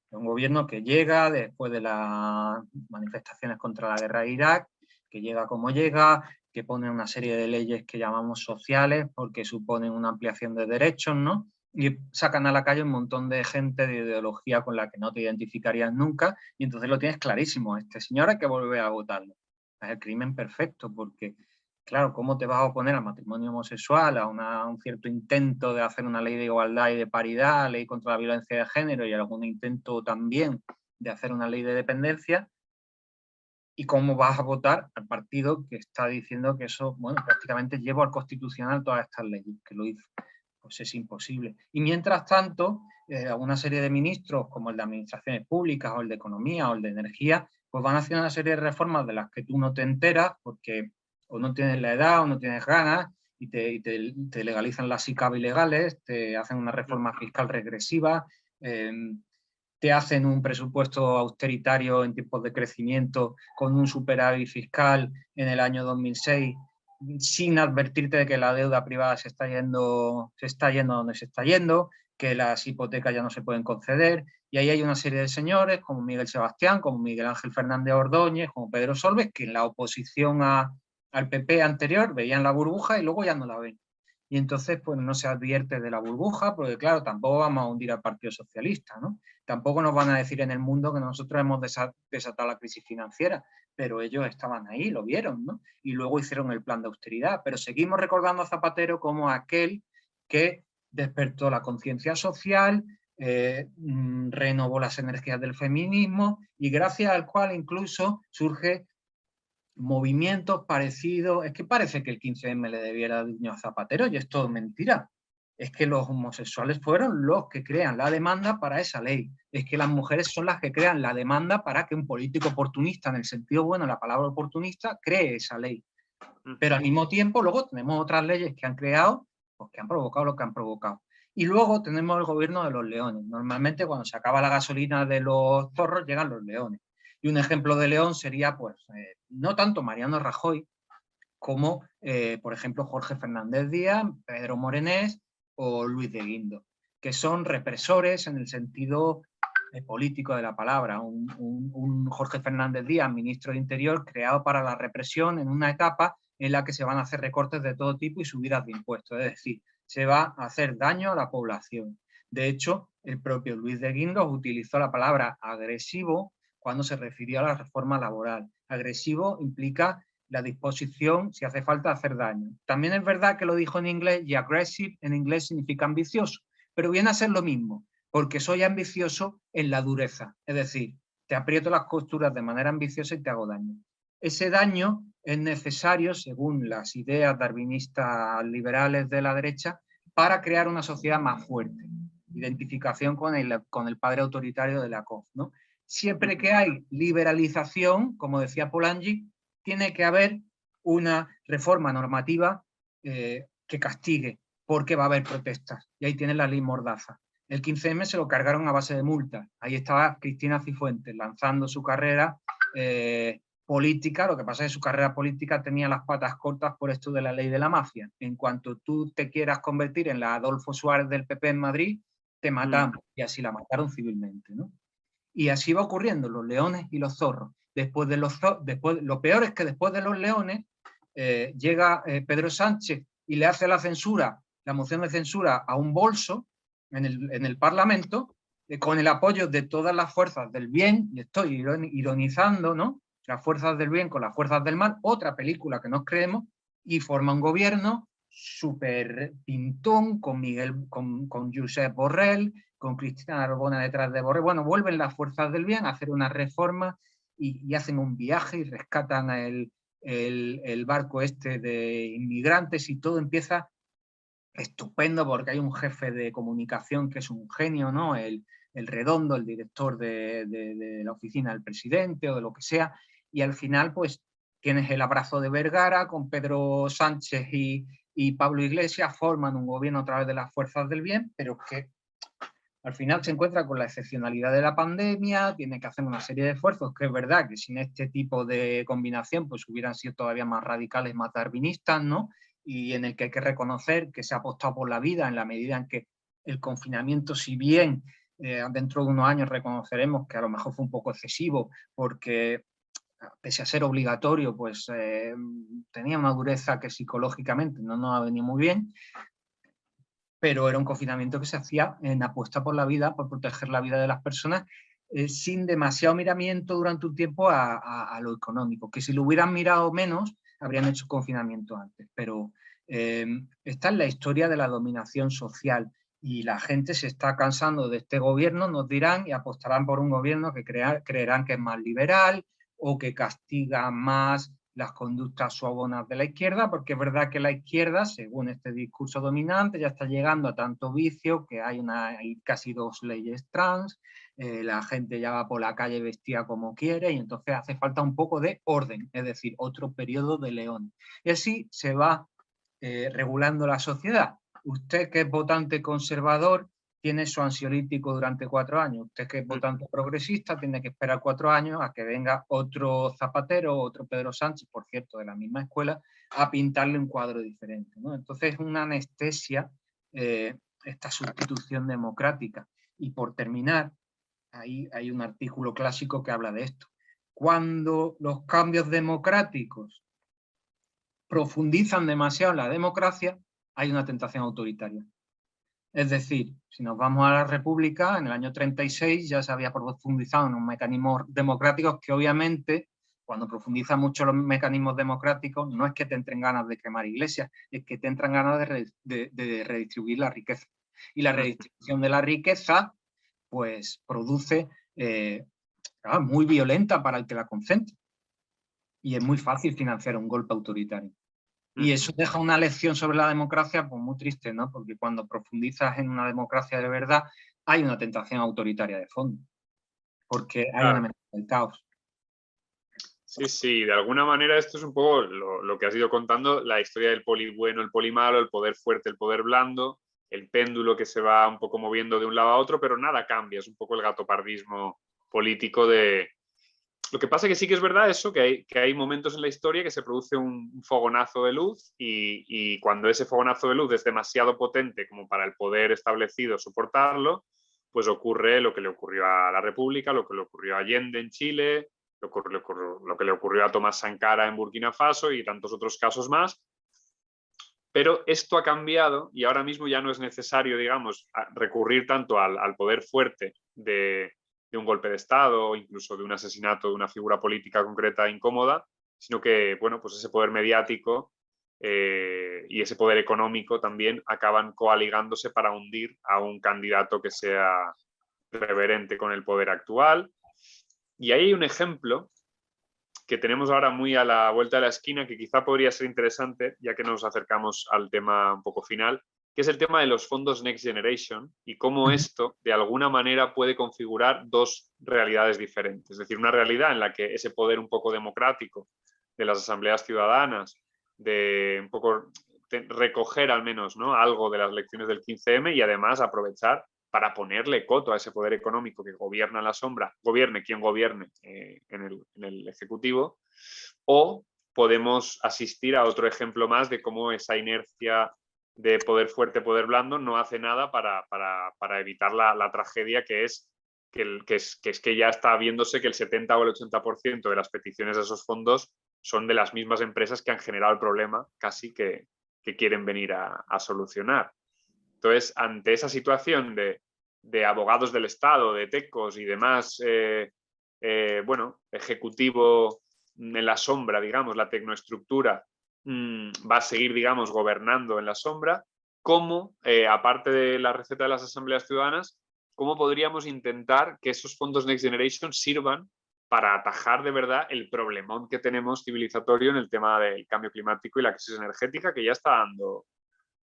Un gobierno que llega después de las manifestaciones contra la guerra de Irak, que llega como llega, que ponen una serie de leyes que llamamos sociales porque suponen una ampliación de derechos, ¿no? Y sacan a la calle un montón de gente de ideología con la que no te identificarías nunca, y entonces lo tienes clarísimo, este señor hay que volver a votarlo. Es el crimen perfecto, porque, claro, ¿cómo te vas a oponer al matrimonio homosexual, a un cierto intento de hacer una ley de igualdad y de paridad, ley contra la violencia de género y algún intento también de hacer una ley de dependencia? ¿Y cómo vas a votar al partido que está diciendo que eso, bueno, prácticamente lleva al constitucional todas estas leyes, que lo hizo? Pues es imposible. Y mientras tanto, una serie de ministros, como el de Administraciones Públicas, o el de Economía, o el de Energía, pues van haciendo una serie de reformas de las que tú no te enteras, porque o no tienes la edad, o no tienes ganas, y te legalizan las ICAB ilegales, te hacen una reforma fiscal regresiva, te hacen un presupuesto austeritario en tiempos de crecimiento con un superávit fiscal en el año 2006, sin advertirte de que la deuda privada se está yendo donde se está yendo, que las hipotecas ya no se pueden conceder, y ahí hay una serie de señores como Miguel Sebastián, como Miguel Ángel Fernández Ordóñez, como Pedro Solbes, que en la oposición al PP anterior veían la burbuja y luego ya no la ven. Y entonces pues no se advierte de la burbuja, porque claro, tampoco vamos a hundir al Partido Socialista, ¿no? Tampoco nos van a decir en el mundo que nosotros hemos desatado la crisis financiera, pero ellos estaban ahí, lo vieron, ¿no? Y luego hicieron el plan de austeridad, pero seguimos recordando a Zapatero como aquel que despertó la conciencia social, renovó las energías del feminismo y gracias al cual incluso surge movimientos parecidos. Es que parece que el 15M le debiera daño a Zapatero y es todo mentira. Es que los homosexuales fueron los que crean la demanda para esa ley. Es que las mujeres son las que crean la demanda para que un político oportunista, en el sentido bueno de la palabra oportunista, cree esa ley. Pero al mismo tiempo luego tenemos otras leyes que han creado, pues que han provocado lo que han provocado. Y luego tenemos el gobierno de los leones. Normalmente cuando se acaba la gasolina de los zorros llegan los leones. Y un ejemplo de león sería, pues, no tanto Mariano Rajoy, como, por ejemplo, Jorge Fernández Díaz, Pedro Morenés o Luis de Guindos, que son represores en el sentido político de la palabra. Un Jorge Fernández Díaz, ministro de Interior, creado para la represión en una etapa en la que se van a hacer recortes de todo tipo y subidas de impuestos, es decir, se va a hacer daño a la población. De hecho, el propio Luis de Guindos utilizó la palabra agresivo cuando se refirió a la reforma laboral. Agresivo implica la disposición, si hace falta, hacer daño. También es verdad que lo dijo en inglés, y aggressive en inglés significa ambicioso, pero viene a ser lo mismo, porque soy ambicioso en la dureza, es decir, te aprieto las costuras de manera ambiciosa y te hago daño. Ese daño es necesario, según las ideas darwinistas liberales de la derecha, para crear una sociedad más fuerte. Identificación con el padre autoritario de Lakoff, ¿no? Siempre que hay liberalización, como decía Polanyi, tiene que haber una reforma normativa que castigue, porque va a haber protestas. Y ahí tiene la ley Mordaza. El 15M se lo cargaron a base de multas. Ahí estaba Cristina Cifuentes lanzando su carrera política. Lo que pasa es que su carrera política tenía las patas cortas por esto de la ley de la mafia. En cuanto tú te quieras convertir en la Adolfo Suárez del PP en Madrid, te matamos. Y así la mataron civilmente, ¿no? Y así va ocurriendo, los leones y los zorros. Lo peor es que después de los leones llega Pedro Sánchez y le hace la moción de censura a un bolso en el Parlamento, con el apoyo de todas las fuerzas del bien, y estoy ironizando, ¿no? Las fuerzas del bien con las fuerzas del mal, otra película que nos creemos, y forma un gobierno súper pintón con Josep Borrell, con Cristina Arbona detrás de Borrell. Bueno, vuelven las fuerzas del bien a hacer una reforma y hacen un viaje y rescatan el barco este de inmigrantes y todo empieza estupendo porque hay un jefe de comunicación que es un genio, ¿no? El Redondo, el director de la oficina del presidente o de lo que sea, y al final pues tienes el abrazo de Vergara con Pedro Sánchez y Pablo Iglesias, forman un gobierno a través de las fuerzas del bien, pero que al final se encuentra con la excepcionalidad de la pandemia, tiene que hacer una serie de esfuerzos, que es verdad que sin este tipo de combinación pues hubieran sido todavía más radicales, más darwinistas, ¿no? Y en el que hay que reconocer que se ha apostado por la vida en la medida en que el confinamiento, si bien dentro de unos años reconoceremos que a lo mejor fue un poco excesivo, porque pese a ser obligatorio, pues tenía una dureza que psicológicamente no nos ha venido muy bien, pero era un confinamiento que se hacía en apuesta por la vida, por proteger la vida de las personas, sin demasiado miramiento durante un tiempo a lo económico, que si lo hubieran mirado menos, habrían hecho confinamiento antes, pero esta es la historia de la dominación social y la gente se está cansando de este gobierno, nos dirán, y apostarán por un gobierno que creerán que es más liberal o que castiga más las conductas suabonas de la izquierda, porque es verdad que la izquierda, según este discurso dominante, ya está llegando a tanto vicio que hay casi 2 leyes trans, la gente ya va por la calle vestida como quiere y entonces hace falta un poco de orden, es decir, otro periodo de León. Y así se va regulando la sociedad. Usted que es votante conservador tiene su ansiolítico durante 4 años. Usted que es votante progresista tiene que esperar 4 años a que venga otro Zapatero, otro Pedro Sánchez, por cierto, de la misma escuela, a pintarle un cuadro diferente, ¿no? Entonces es una anestesia esta sustitución democrática. Y por terminar, ahí hay un artículo clásico que habla de esto. Cuando los cambios democráticos profundizan demasiado en la democracia, hay una tentación autoritaria. Es decir, si nos vamos a la República, en el año 36 ya se había profundizado en unos mecanismos democráticos que obviamente, cuando profundizan mucho los mecanismos democráticos, no es que te entren ganas de quemar iglesias, es que te entran ganas de redistribuir la riqueza. Y la redistribución de la riqueza, pues, produce muy violenta para el que la concentra. Y es muy fácil financiar un golpe autoritario. Y eso deja una lección sobre la democracia pues muy triste, ¿no? Porque cuando profundizas en una democracia de verdad, hay una tentación autoritaria de fondo, porque hay una amenaza del caos. Sí, sí, de alguna manera esto es un poco lo que has ido contando, la historia del poli bueno, el poli malo, el poder fuerte, el poder blando, el péndulo que se va un poco moviendo de un lado a otro, pero nada cambia, es un poco el gatopardismo político de... Lo que pasa es que sí que es verdad eso, que hay momentos en la historia que se produce un fogonazo de luz y cuando ese fogonazo de luz es demasiado potente como para el poder establecido soportarlo, pues ocurre lo que le ocurrió a la República, lo que le ocurrió a Allende en Chile, lo que le ocurrió a Tomás Sankara en Burkina Faso y tantos otros casos más. Pero esto ha cambiado y ahora mismo ya no es necesario, digamos, recurrir tanto al poder fuerte de un golpe de Estado o incluso de un asesinato de una figura política concreta incómoda, sino que, bueno, pues ese poder mediático y ese poder económico también acaban coaligándose para hundir a un candidato que sea reverente con el poder actual. Y ahí hay un ejemplo que tenemos ahora muy a la vuelta de la esquina, que quizá podría ser interesante, ya que nos acercamos al tema un poco final, que es el tema de los fondos Next Generation y cómo esto, de alguna manera, puede configurar 2 realidades diferentes. Es decir, una realidad en la que ese poder un poco democrático de las asambleas ciudadanas, de un poco recoger al menos, ¿no?, algo de las lecciones del 15M y además aprovechar para ponerle coto a ese poder económico que gobierna en la sombra, gobierne quien gobierne en el Ejecutivo, o podemos asistir a otro ejemplo más de cómo esa inercia de poder fuerte, poder blando, no hace nada para evitar la tragedia que es que ya está viéndose que el 70 o el 80% de las peticiones de esos fondos son de las mismas empresas que han generado el problema casi que quieren venir a solucionar. Entonces, ante esa situación de abogados del Estado, de tecos y demás, bueno, ejecutivo en la sombra, digamos, la tecnoestructura va a seguir, digamos, gobernando en la sombra, ¿cómo, aparte de la receta de las asambleas ciudadanas, cómo podríamos intentar que esos fondos Next Generation sirvan para atajar de verdad el problemón que tenemos civilizatorio en el tema del cambio climático y la crisis energética, que ya está dando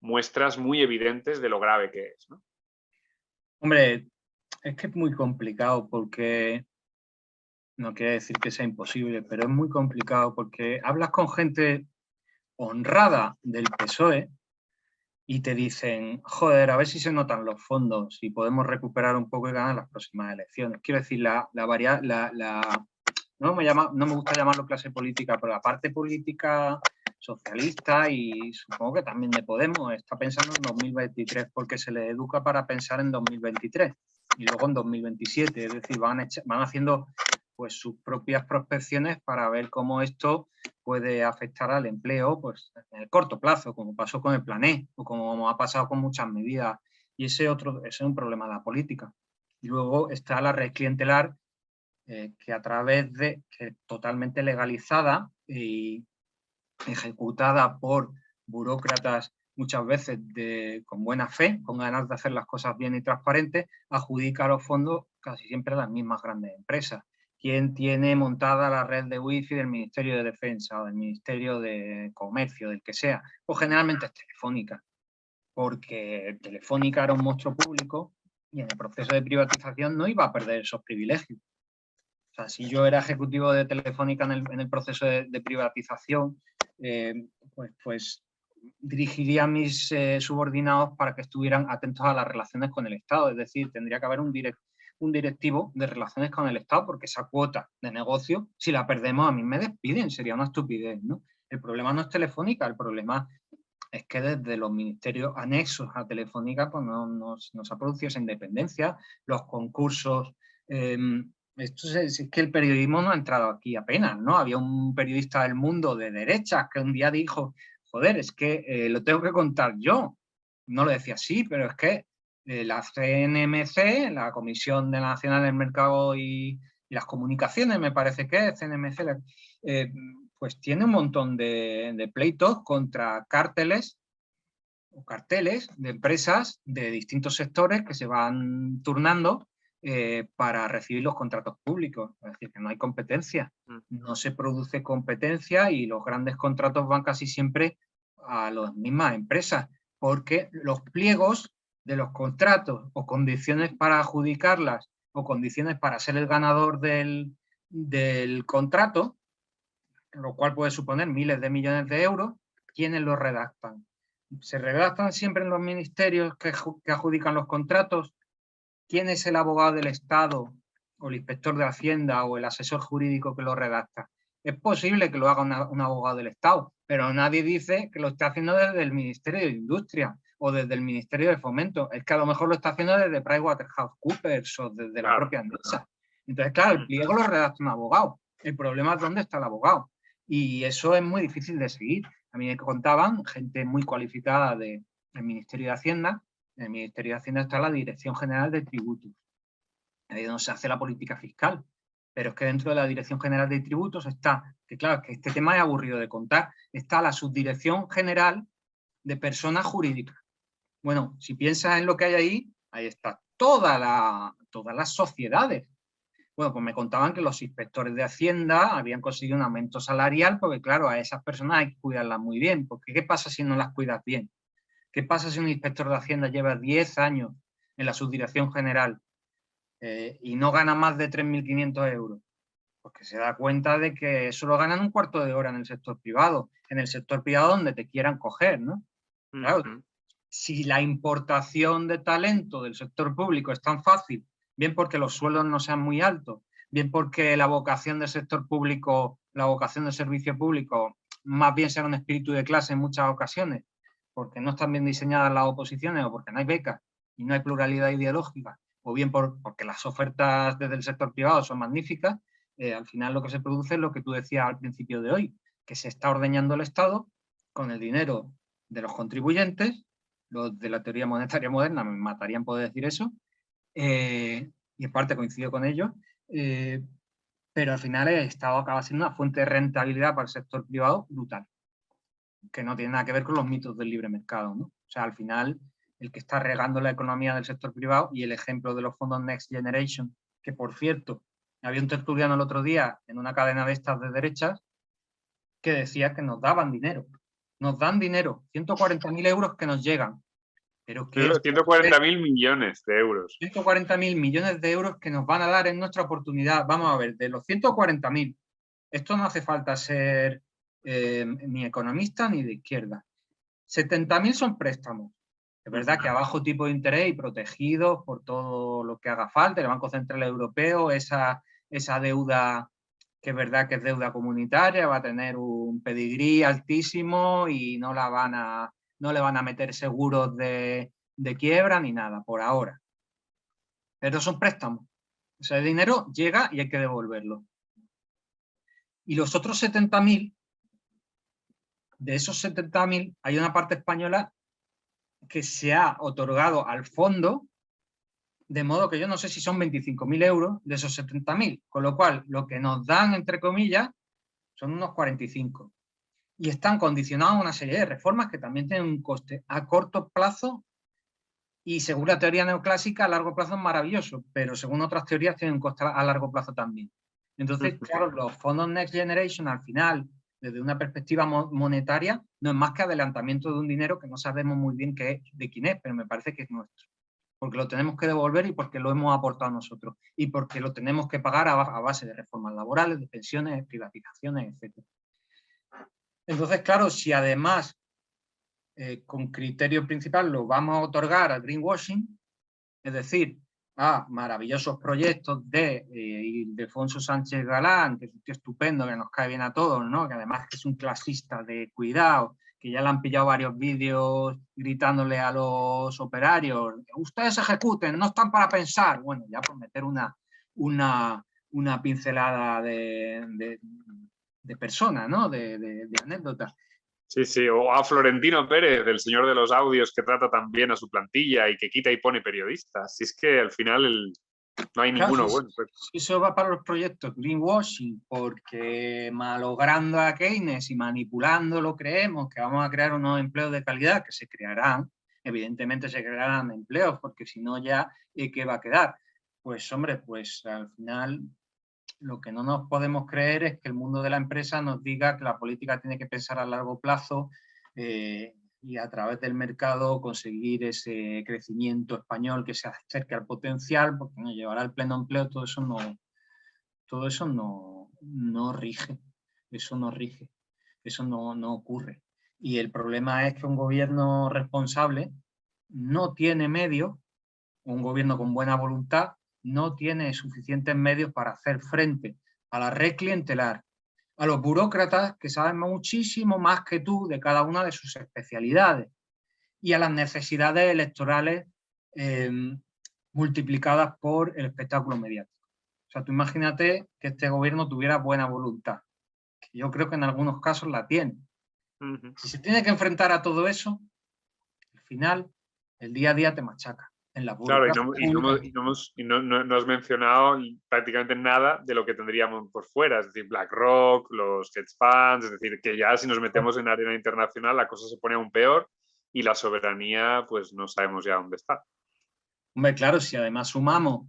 muestras muy evidentes de lo grave que es, ¿no? Hombre, es que es muy complicado porque, no quiere decir que sea imposible, pero es muy complicado porque hablas con gente honrada del PSOE y te dicen, joder, a ver si se notan los fondos y podemos recuperar un poco y ganar las próximas elecciones. Quiero decir, no me gusta llamarlo clase política, pero la parte política socialista y supongo que también de Podemos está pensando en 2023 porque se les educa para pensar en 2023 y luego en 2027, es decir, van haciendo pues sus propias prospecciones para ver cómo esto puede afectar al empleo pues, en el corto plazo, como pasó con el Plan E o como ha pasado con muchas medidas. Y ese es un problema de la política. Y luego está la red clientelar, que a través de, que totalmente legalizada y ejecutada por burócratas muchas veces con buena fe, con ganas de hacer las cosas bien y transparentes, adjudica los fondos casi siempre a las mismas grandes empresas. ¿Quién tiene montada la red de wifi del Ministerio de Defensa o del Ministerio de Comercio, del que sea? Pues generalmente es Telefónica, porque Telefónica era un monstruo público y en el proceso de privatización no iba a perder esos privilegios. O sea, si yo era ejecutivo de Telefónica en el proceso de privatización, pues dirigiría a mis subordinados para que estuvieran atentos a las relaciones con el Estado. Es decir, tendría que haber un directivo de relaciones con el Estado, porque esa cuota de negocio, si la perdemos, a mí me despiden, sería una estupidez, ¿no? El problema no es Telefónica, el problema es que desde los ministerios anexos a Telefónica pues no se ha producido esa independencia, los concursos. Es que el periodismo no ha entrado aquí apenas, ¿no? Había un periodista del Mundo de derechas que un día dijo, joder, es que lo tengo que contar yo. No lo decía así, pero es que la CNMC, la Comisión Nacional del Mercado y las Comunicaciones, me parece que es CNMC, pues tiene un montón de pleitos contra cárteles o carteles de empresas de distintos sectores que se van turnando para recibir los contratos públicos. Es decir, que no hay competencia, no se produce competencia y los grandes contratos van casi siempre a las mismas empresas, porque los pliegos de los contratos o condiciones para adjudicarlas o condiciones para ser el ganador del contrato, lo cual puede suponer miles de millones de euros, ¿quiénes los redactan? ¿Se redactan siempre en los ministerios que adjudican los contratos? ¿Quién es el abogado del Estado o el inspector de Hacienda o el asesor jurídico que lo redacta? Es posible que lo haga un abogado del Estado, pero nadie dice que lo esté haciendo desde el Ministerio de Industria o desde el Ministerio de Fomento. Es que a lo mejor lo está haciendo desde PricewaterhouseCoopers o desde la propia empresa. Entonces, claro, el pliego lo redacta un abogado. El problema es dónde está el abogado. Y eso es muy difícil de seguir. A mí me contaban gente muy cualificada del Ministerio de Hacienda. En el Ministerio de Hacienda está la Dirección General de Tributos, ahí donde se hace la política fiscal. Pero es que dentro de la Dirección General de Tributos está, que claro, que este tema es aburrido de contar, está la Subdirección General de Personas Jurídicas. Bueno, si piensas en lo que hay ahí está todas las sociedades. Bueno, pues me contaban que los inspectores de Hacienda habían conseguido un aumento salarial porque, claro, a esas personas hay que cuidarlas muy bien. Porque ¿qué pasa si no las cuidas bien? ¿Qué pasa si un inspector de Hacienda lleva 10 años en la subdirección general y no gana más de 3.500 euros? Porque se da cuenta de que eso lo ganan un cuarto de hora en el sector privado donde te quieran coger, ¿no? Claro, si la importación de talento del sector público es tan fácil, bien porque los sueldos no sean muy altos, bien porque la vocación del sector público, la vocación del servicio público, más bien sea un espíritu de clase en muchas ocasiones, porque no están bien diseñadas las oposiciones o porque no hay becas y no hay pluralidad ideológica, o bien porque las ofertas desde el sector privado son magníficas, al final lo que se produce es lo que tú decías al principio de hoy, que se está ordeñando el Estado con el dinero de los contribuyentes. Los de la teoría monetaria moderna me matarían por decir eso, y en parte coincido con ellos, pero al final el Estado acaba siendo una fuente de rentabilidad para el sector privado brutal, que no tiene nada que ver con los mitos del libre mercado, ¿no? O sea, al final, el que está regando la economía del sector privado, y el ejemplo de los fondos Next Generation, que por cierto, había un tertuliano el otro día en una cadena de estas de derechas que decía que nos daban dinero. Nos dan dinero, 140.000 euros que nos llegan. Pero que 140.000 millones de euros. 140.000 millones de euros que nos van a dar en nuestra oportunidad. Vamos a ver, de los 140.000, esto no hace falta ser ni economista ni de izquierda. 70.000 son préstamos. Es verdad que a bajo tipo de interés y protegidos por todo lo que haga falta, el Banco Central Europeo, esa deuda que es verdad que es deuda comunitaria, va a tener un pedigrí altísimo y no le van a meter seguros de quiebra ni nada, por ahora. Pero son préstamos. Ese dinero llega y hay que devolverlo. Y los otros 70.000, de esos 70.000, hay una parte española que se ha otorgado al fondo, de modo que yo no sé si son 25.000 euros de esos 70.000, con lo cual lo que nos dan, entre comillas, son unos 45. Y están condicionados a una serie de reformas que también tienen un coste a corto plazo y según la teoría neoclásica a largo plazo es maravilloso, pero según otras teorías tienen un coste a largo plazo también. Entonces, claro, los fondos Next Generation al final, desde una perspectiva monetaria, no es más que adelantamiento de un dinero que no sabemos muy bien de quién es, pero me parece que es nuestro. Porque lo tenemos que devolver y porque lo hemos aportado nosotros. Y porque lo tenemos que pagar a base de reformas laborales, de pensiones, de privatizaciones, etc. Entonces, claro, si además con criterio principal lo vamos a otorgar al greenwashing, es decir, a maravillosos proyectos de Ildefonso Sánchez Galán, que es un tío estupendo, que nos cae bien a todos, ¿no? Que además es un clasista de cuidado, que ya le han pillado varios vídeos gritándole a los operarios, ustedes ejecuten, no están para pensar. Bueno, ya por meter una pincelada de persona, ¿no? De anécdotas. Sí, sí, o a Florentino Pérez, el señor de los audios, que trata también a su plantilla y que quita y pone periodistas. Si es que al final no hay Claro, ninguno bueno. Pues. Eso va para los proyectos greenwashing, porque malogrando a Keynes y manipulándolo creemos que vamos a crear unos empleos de calidad que se crearán. Evidentemente se crearán empleos, porque si no ya, ¿qué va a quedar? Pues hombre, pues al final lo que no nos podemos creer es que el mundo de la empresa nos diga que la política tiene que pensar a largo plazo y a través del mercado conseguir ese crecimiento español que se acerque al potencial, porque nos llevará al pleno empleo, todo eso no rige, eso no ocurre. Y el problema es que un gobierno responsable no tiene medios, un gobierno con buena voluntad no tiene suficientes medios para hacer frente a la red clientelar, a los burócratas que saben muchísimo más que tú de cada una de sus especialidades y a las necesidades electorales multiplicadas por el espectáculo mediático. O sea, tú imagínate que este gobierno tuviera buena voluntad, que yo creo que en algunos casos la tiene. Si se tiene que enfrentar a todo eso, al final el día a día te machaca. Claro, no has mencionado prácticamente nada de lo que tendríamos por fuera, es decir, BlackRock, los hedge funds, es decir, que ya si nos metemos en arena internacional la cosa se pone aún peor y la soberanía pues no sabemos ya dónde está. Hombre, claro, si además sumamos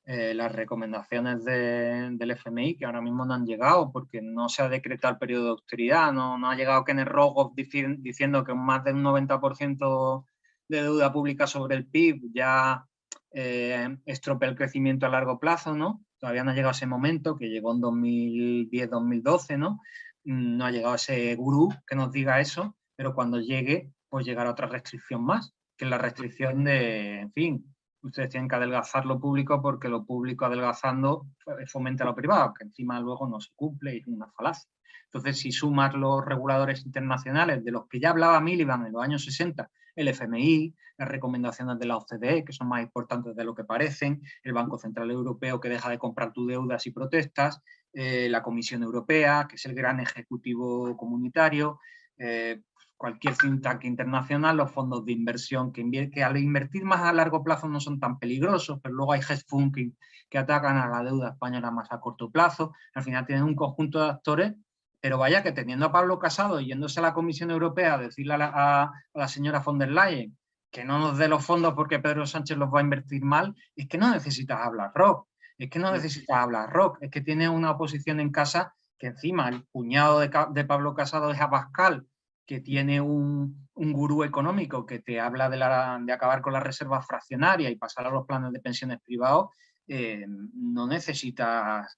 las recomendaciones del FMI, que ahora mismo no han llegado porque no se ha decretado el periodo de austeridad, no ha llegado Kenneth Rogoff diciendo que más de un 90% de deuda pública sobre el PIB ya estropea el crecimiento a largo plazo, ¿no? Todavía no ha llegado ese momento, que llegó en 2010-2012, ¿no? No ha llegado ese gurú que nos diga eso, pero cuando llegue, pues llegará otra restricción más, que es la restricción de, en fin, ustedes tienen que adelgazar lo público porque lo público adelgazando fomenta lo privado, que encima luego no se cumple y es una falacia. Entonces, si sumas los reguladores internacionales de los que ya hablaba Miliband en los años 60, el FMI, las recomendaciones de la OCDE, que son más importantes de lo que parecen, el Banco Central Europeo que deja de comprar tu deuda si protestas, la Comisión Europea, que es el gran ejecutivo comunitario, cualquier think tank internacional, los fondos de inversión que al invertir más a largo plazo no son tan peligrosos, pero luego hay hedge funds que atacan a la deuda española más a corto plazo. Al final tienen un conjunto de actores, pero vaya que teniendo a Pablo Casado yéndose a la Comisión Europea a decirle a la señora von der Leyen que no nos dé los fondos porque Pedro Sánchez los va a invertir mal, es que no necesitas hablar rock, es que tiene una oposición en casa que encima el cuñado de Pablo Casado es Abascal, que tiene un gurú económico que te habla de acabar con las reservas fraccionarias y pasar a los planes de pensiones privados, no necesitas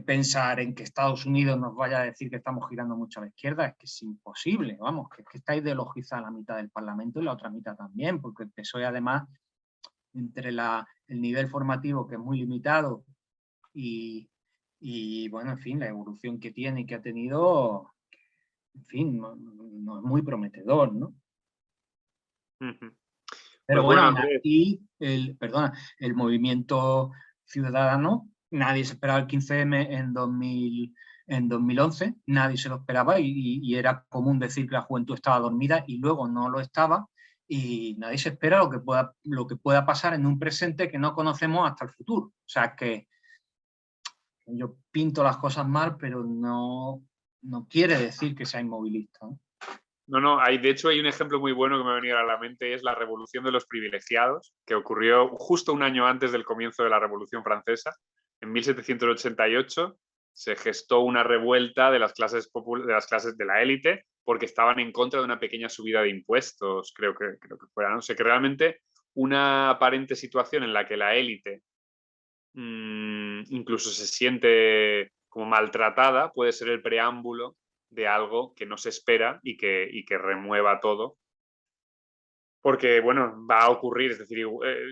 pensar en que Estados Unidos nos vaya a decir que estamos girando mucho a la izquierda, es que es imposible, vamos, que está ideologizada la mitad del Parlamento y la otra mitad también, porque el PSOE además, entre el nivel formativo que es muy limitado y bueno, en fin, la evolución que tiene y que ha tenido, en fin, no es muy prometedor, ¿no? Pero Pues bueno, bueno, aún Andrés. así, el movimiento ciudadanos. Nadie se esperaba el 15M en 2011, nadie se lo esperaba y era común decir que la juventud estaba dormida y luego no lo estaba, y nadie se espera lo que pueda pasar en un presente que no conocemos hasta el futuro. O sea que yo pinto las cosas mal, pero no quiere decir que sea inmovilista, ¿no? No, de hecho hay un ejemplo muy bueno que me ha venido a la mente, es la revolución de los privilegiados, que ocurrió justo un año antes del comienzo de la Revolución Francesa. En 1788 se gestó una revuelta de las clases de la élite, porque estaban en contra de una pequeña subida de impuestos, creo que fuera. No sé, que realmente una aparente situación en la que la élite incluso se siente como maltratada puede ser el preámbulo de algo que no se espera y que remueva todo. Porque, bueno, va a ocurrir. Es decir,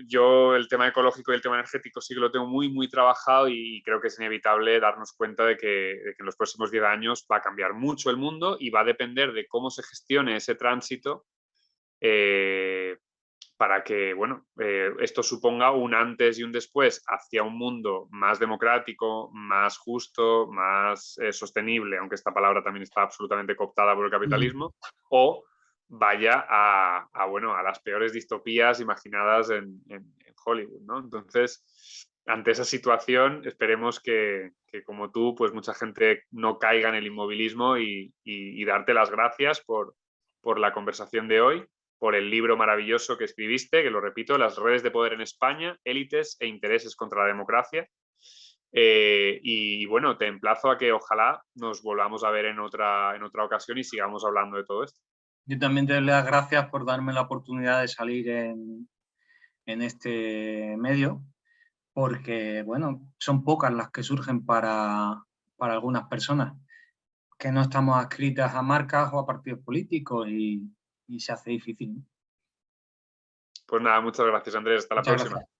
yo el tema ecológico y el tema energético sí que lo tengo muy, muy trabajado, y creo que es inevitable darnos cuenta de que en los próximos 10 años va a cambiar mucho el mundo, y va a depender de cómo se gestione ese tránsito para que, bueno, esto suponga un antes y un después hacia un mundo más democrático, más justo, más sostenible, aunque esta palabra también está absolutamente cooptada por el capitalismo, o vaya a las peores distopías imaginadas en Hollywood, ¿no? Entonces, ante esa situación, esperemos que como tú, pues mucha gente no caiga en el inmovilismo, y darte las gracias por la conversación de hoy, por el libro maravilloso que escribiste, que lo repito, Las redes de poder en España, élites e intereses contra la democracia. Y bueno, te emplazo a que ojalá nos volvamos a ver en otra ocasión y sigamos hablando de todo esto. Yo también te doy las gracias por darme la oportunidad de salir en este medio, porque, bueno, son pocas las que surgen para algunas personas, que no estamos adscritas a marcas o a partidos políticos, y se hace difícil. Pues nada, muchas gracias, Andrés. Hasta la próxima. Gracias.